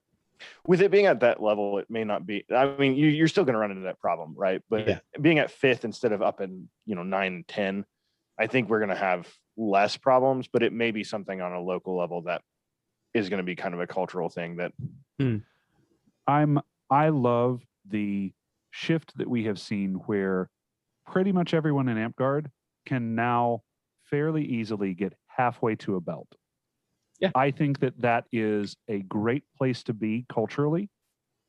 With it being at that level, it may not be. I mean, you're still going to run into that problem, right? But being at 5th instead of up in 9 and 10, I think we're going to have less problems. But it may be something on a local level that is going to be kind of a cultural thing that. I love the shift that we have seen where pretty much everyone in Amtgard can now fairly easily get halfway to a belt. Yeah. I think that is a great place to be culturally,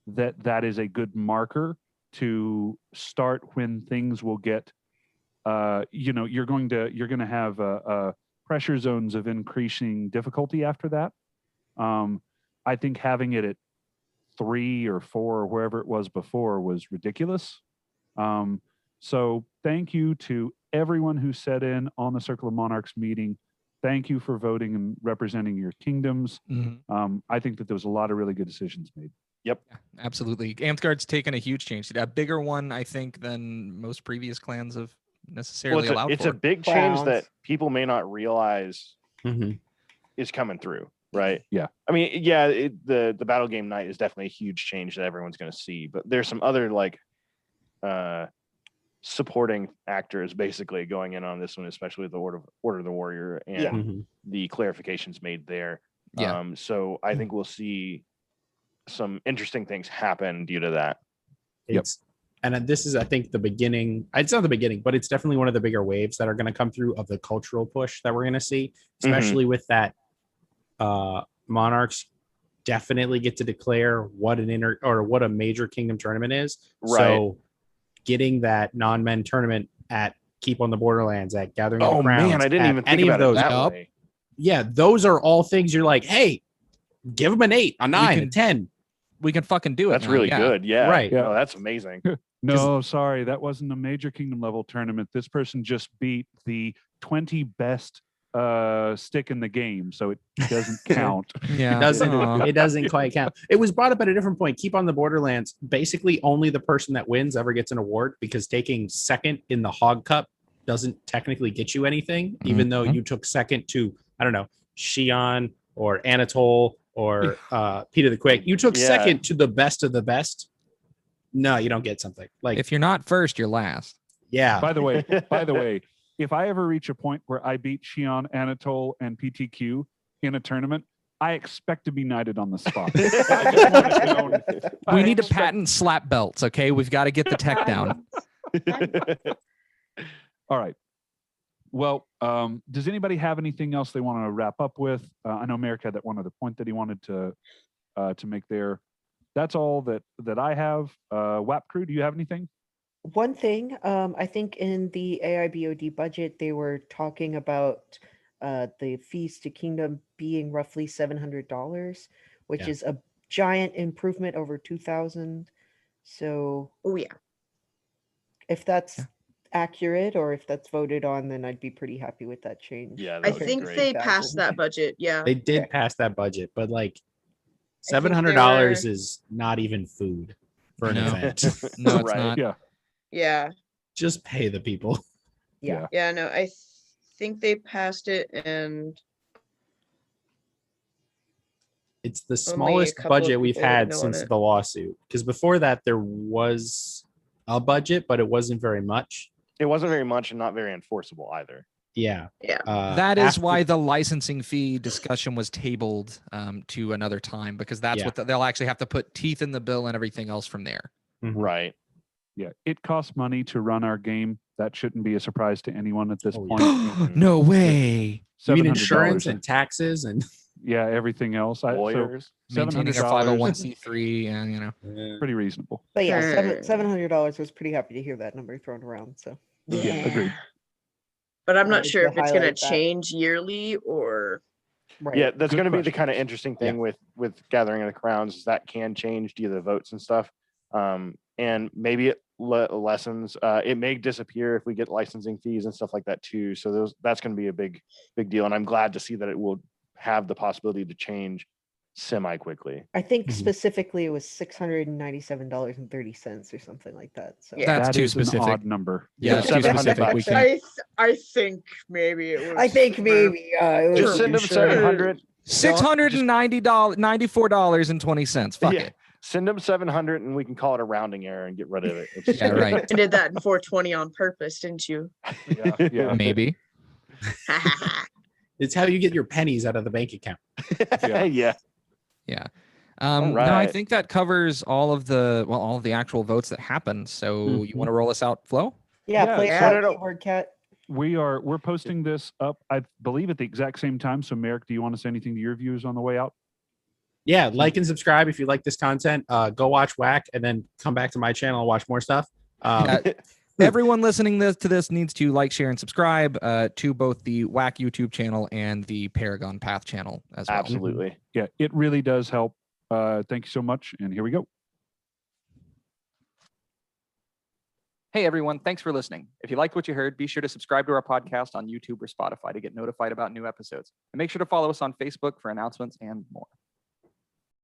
that is a good marker to start when things will get, you're going to have pressure zones of increasing difficulty after that. I think having it at 3 or 4 or wherever it was before was ridiculous. So thank you to everyone who sat in on the Circle of Monarchs meeting. Thank you for voting and representing your kingdoms. I think that there was a lot of really good decisions made. Yep. Yeah, absolutely. Amtgard's taken a huge change. A bigger one, I think, than most previous clans have necessarily allowed it's for. a big change that people may not realize is coming through, right? Yeah. I mean, the battle game night is definitely a huge change that everyone's going to see, but there's some other like supporting actors basically going in on this one, especially with the Order of the Warrior and the clarifications made there. Yeah. So I think we'll see some interesting things happen due to that. And this is, I think, the beginning. It's not the beginning, but it's definitely one of the bigger waves that are going to come through of the cultural push that we're going to see, especially with that. Monarchs definitely get to declare what what a major kingdom tournament is. Right. So getting that non-men tournament at Keep on the Borderlands, at Gathering of the Crowns, man, I didn't even think about it that way. Yeah, those are all things you're like, hey, give them an 8, a 9, a 10. We can fucking do it. That's now. really good. Yeah. Right. Oh, that's amazing. No, sorry, that wasn't a major kingdom level tournament. This person just beat the 20 best stick in the game, so it doesn't count. Yeah, it doesn't quite count. It was brought up at a different point. Keep on the Borderlands. Basically, only the person that wins ever gets an award, because taking second in the Hog Cup doesn't technically get you anything, even though you took second to, I don't know, Shion or Anatole or Peter the Quick. You took second to the best of the best. No, you don't get something. Like, if you're not first, you're last. Yeah. By the way, if I ever reach a point where I beat Shion, Anatole, and PTQ in a tournament, I expect to be knighted on the spot. We need to patent slap belts, okay? We've got to get the tech down. All right. Well, does anybody have anything else they want to wrap up with? I know Merrick had that one other point that he wanted to make there. That's all that I have. WAP crew, do you have anything? One thing, I think in the AIBOD budget, they were talking about the fees to Kingdom being roughly $700, which is a giant improvement over 2000. So, if that's accurate, or if that's voted on, then I'd be pretty happy with that change. Yeah, I think they passed that budget. Yeah, they did pass that budget, but like $700 is not even food for an event. No, it's not. Yeah. Just pay the people. Yeah. No, I think they passed it, and it's the smallest budget we've had since the lawsuit. Because before that, there was a budget, but it wasn't very much. It wasn't very much, and not very enforceable either. Yeah. That is why the licensing fee discussion was tabled to another time, because that's what they'll actually have to put teeth in the bill and everything else from there. Right. Yeah, it costs money to run our game. That shouldn't be a surprise to anyone at this point. No way. You mean insurance and taxes and everything else. Lawyers, maintaining our 501c3, and you know, pretty reasonable. But yeah, $700 was pretty happy to hear that number thrown around. So agreed. But I'm not sure if it's going to change yearly or. Right. Yeah, that's going to be the kind of interesting thing with Gathering of the Crowns, is that can change due to the votes and stuff. And maybe it lessens. It may disappear if we get licensing fees and stuff like that too. So that's going to be a big deal. And I'm glad to see that it will have the possibility to change semi quickly. I think specifically it was $697.30 or something like that. So that's too specific. An odd number. Yeah, that's too specific. We can't. I think maybe it was. I think maybe it was just send them $700. $694.20. Fuck it. Send them 700 and we can call it a rounding error and get rid of it. Yeah, right. You did that in 420 on purpose, didn't you? Yeah. Maybe. It's how you get your pennies out of the bank account. Yeah. No, I think that covers all of the actual votes that happened. So you want to roll us out, Flo? Yeah, play keyboard cat. We're posting this up, I believe, at the exact same time. So, Merrick, do you want to say anything to your viewers on the way out? Yeah, like and subscribe if you like this content. Go watch WAK and then come back to my channel and watch more stuff. Everyone listening to this needs to like, share, and subscribe to both the WAK YouTube channel and the Paragon Path channel as well. Absolutely. Yeah, it really does help. Thank you so much. And here we go. Hey everyone, thanks for listening. If you liked what you heard, be sure to subscribe to our podcast on YouTube or Spotify to get notified about new episodes. And make sure to follow us on Facebook for announcements and more.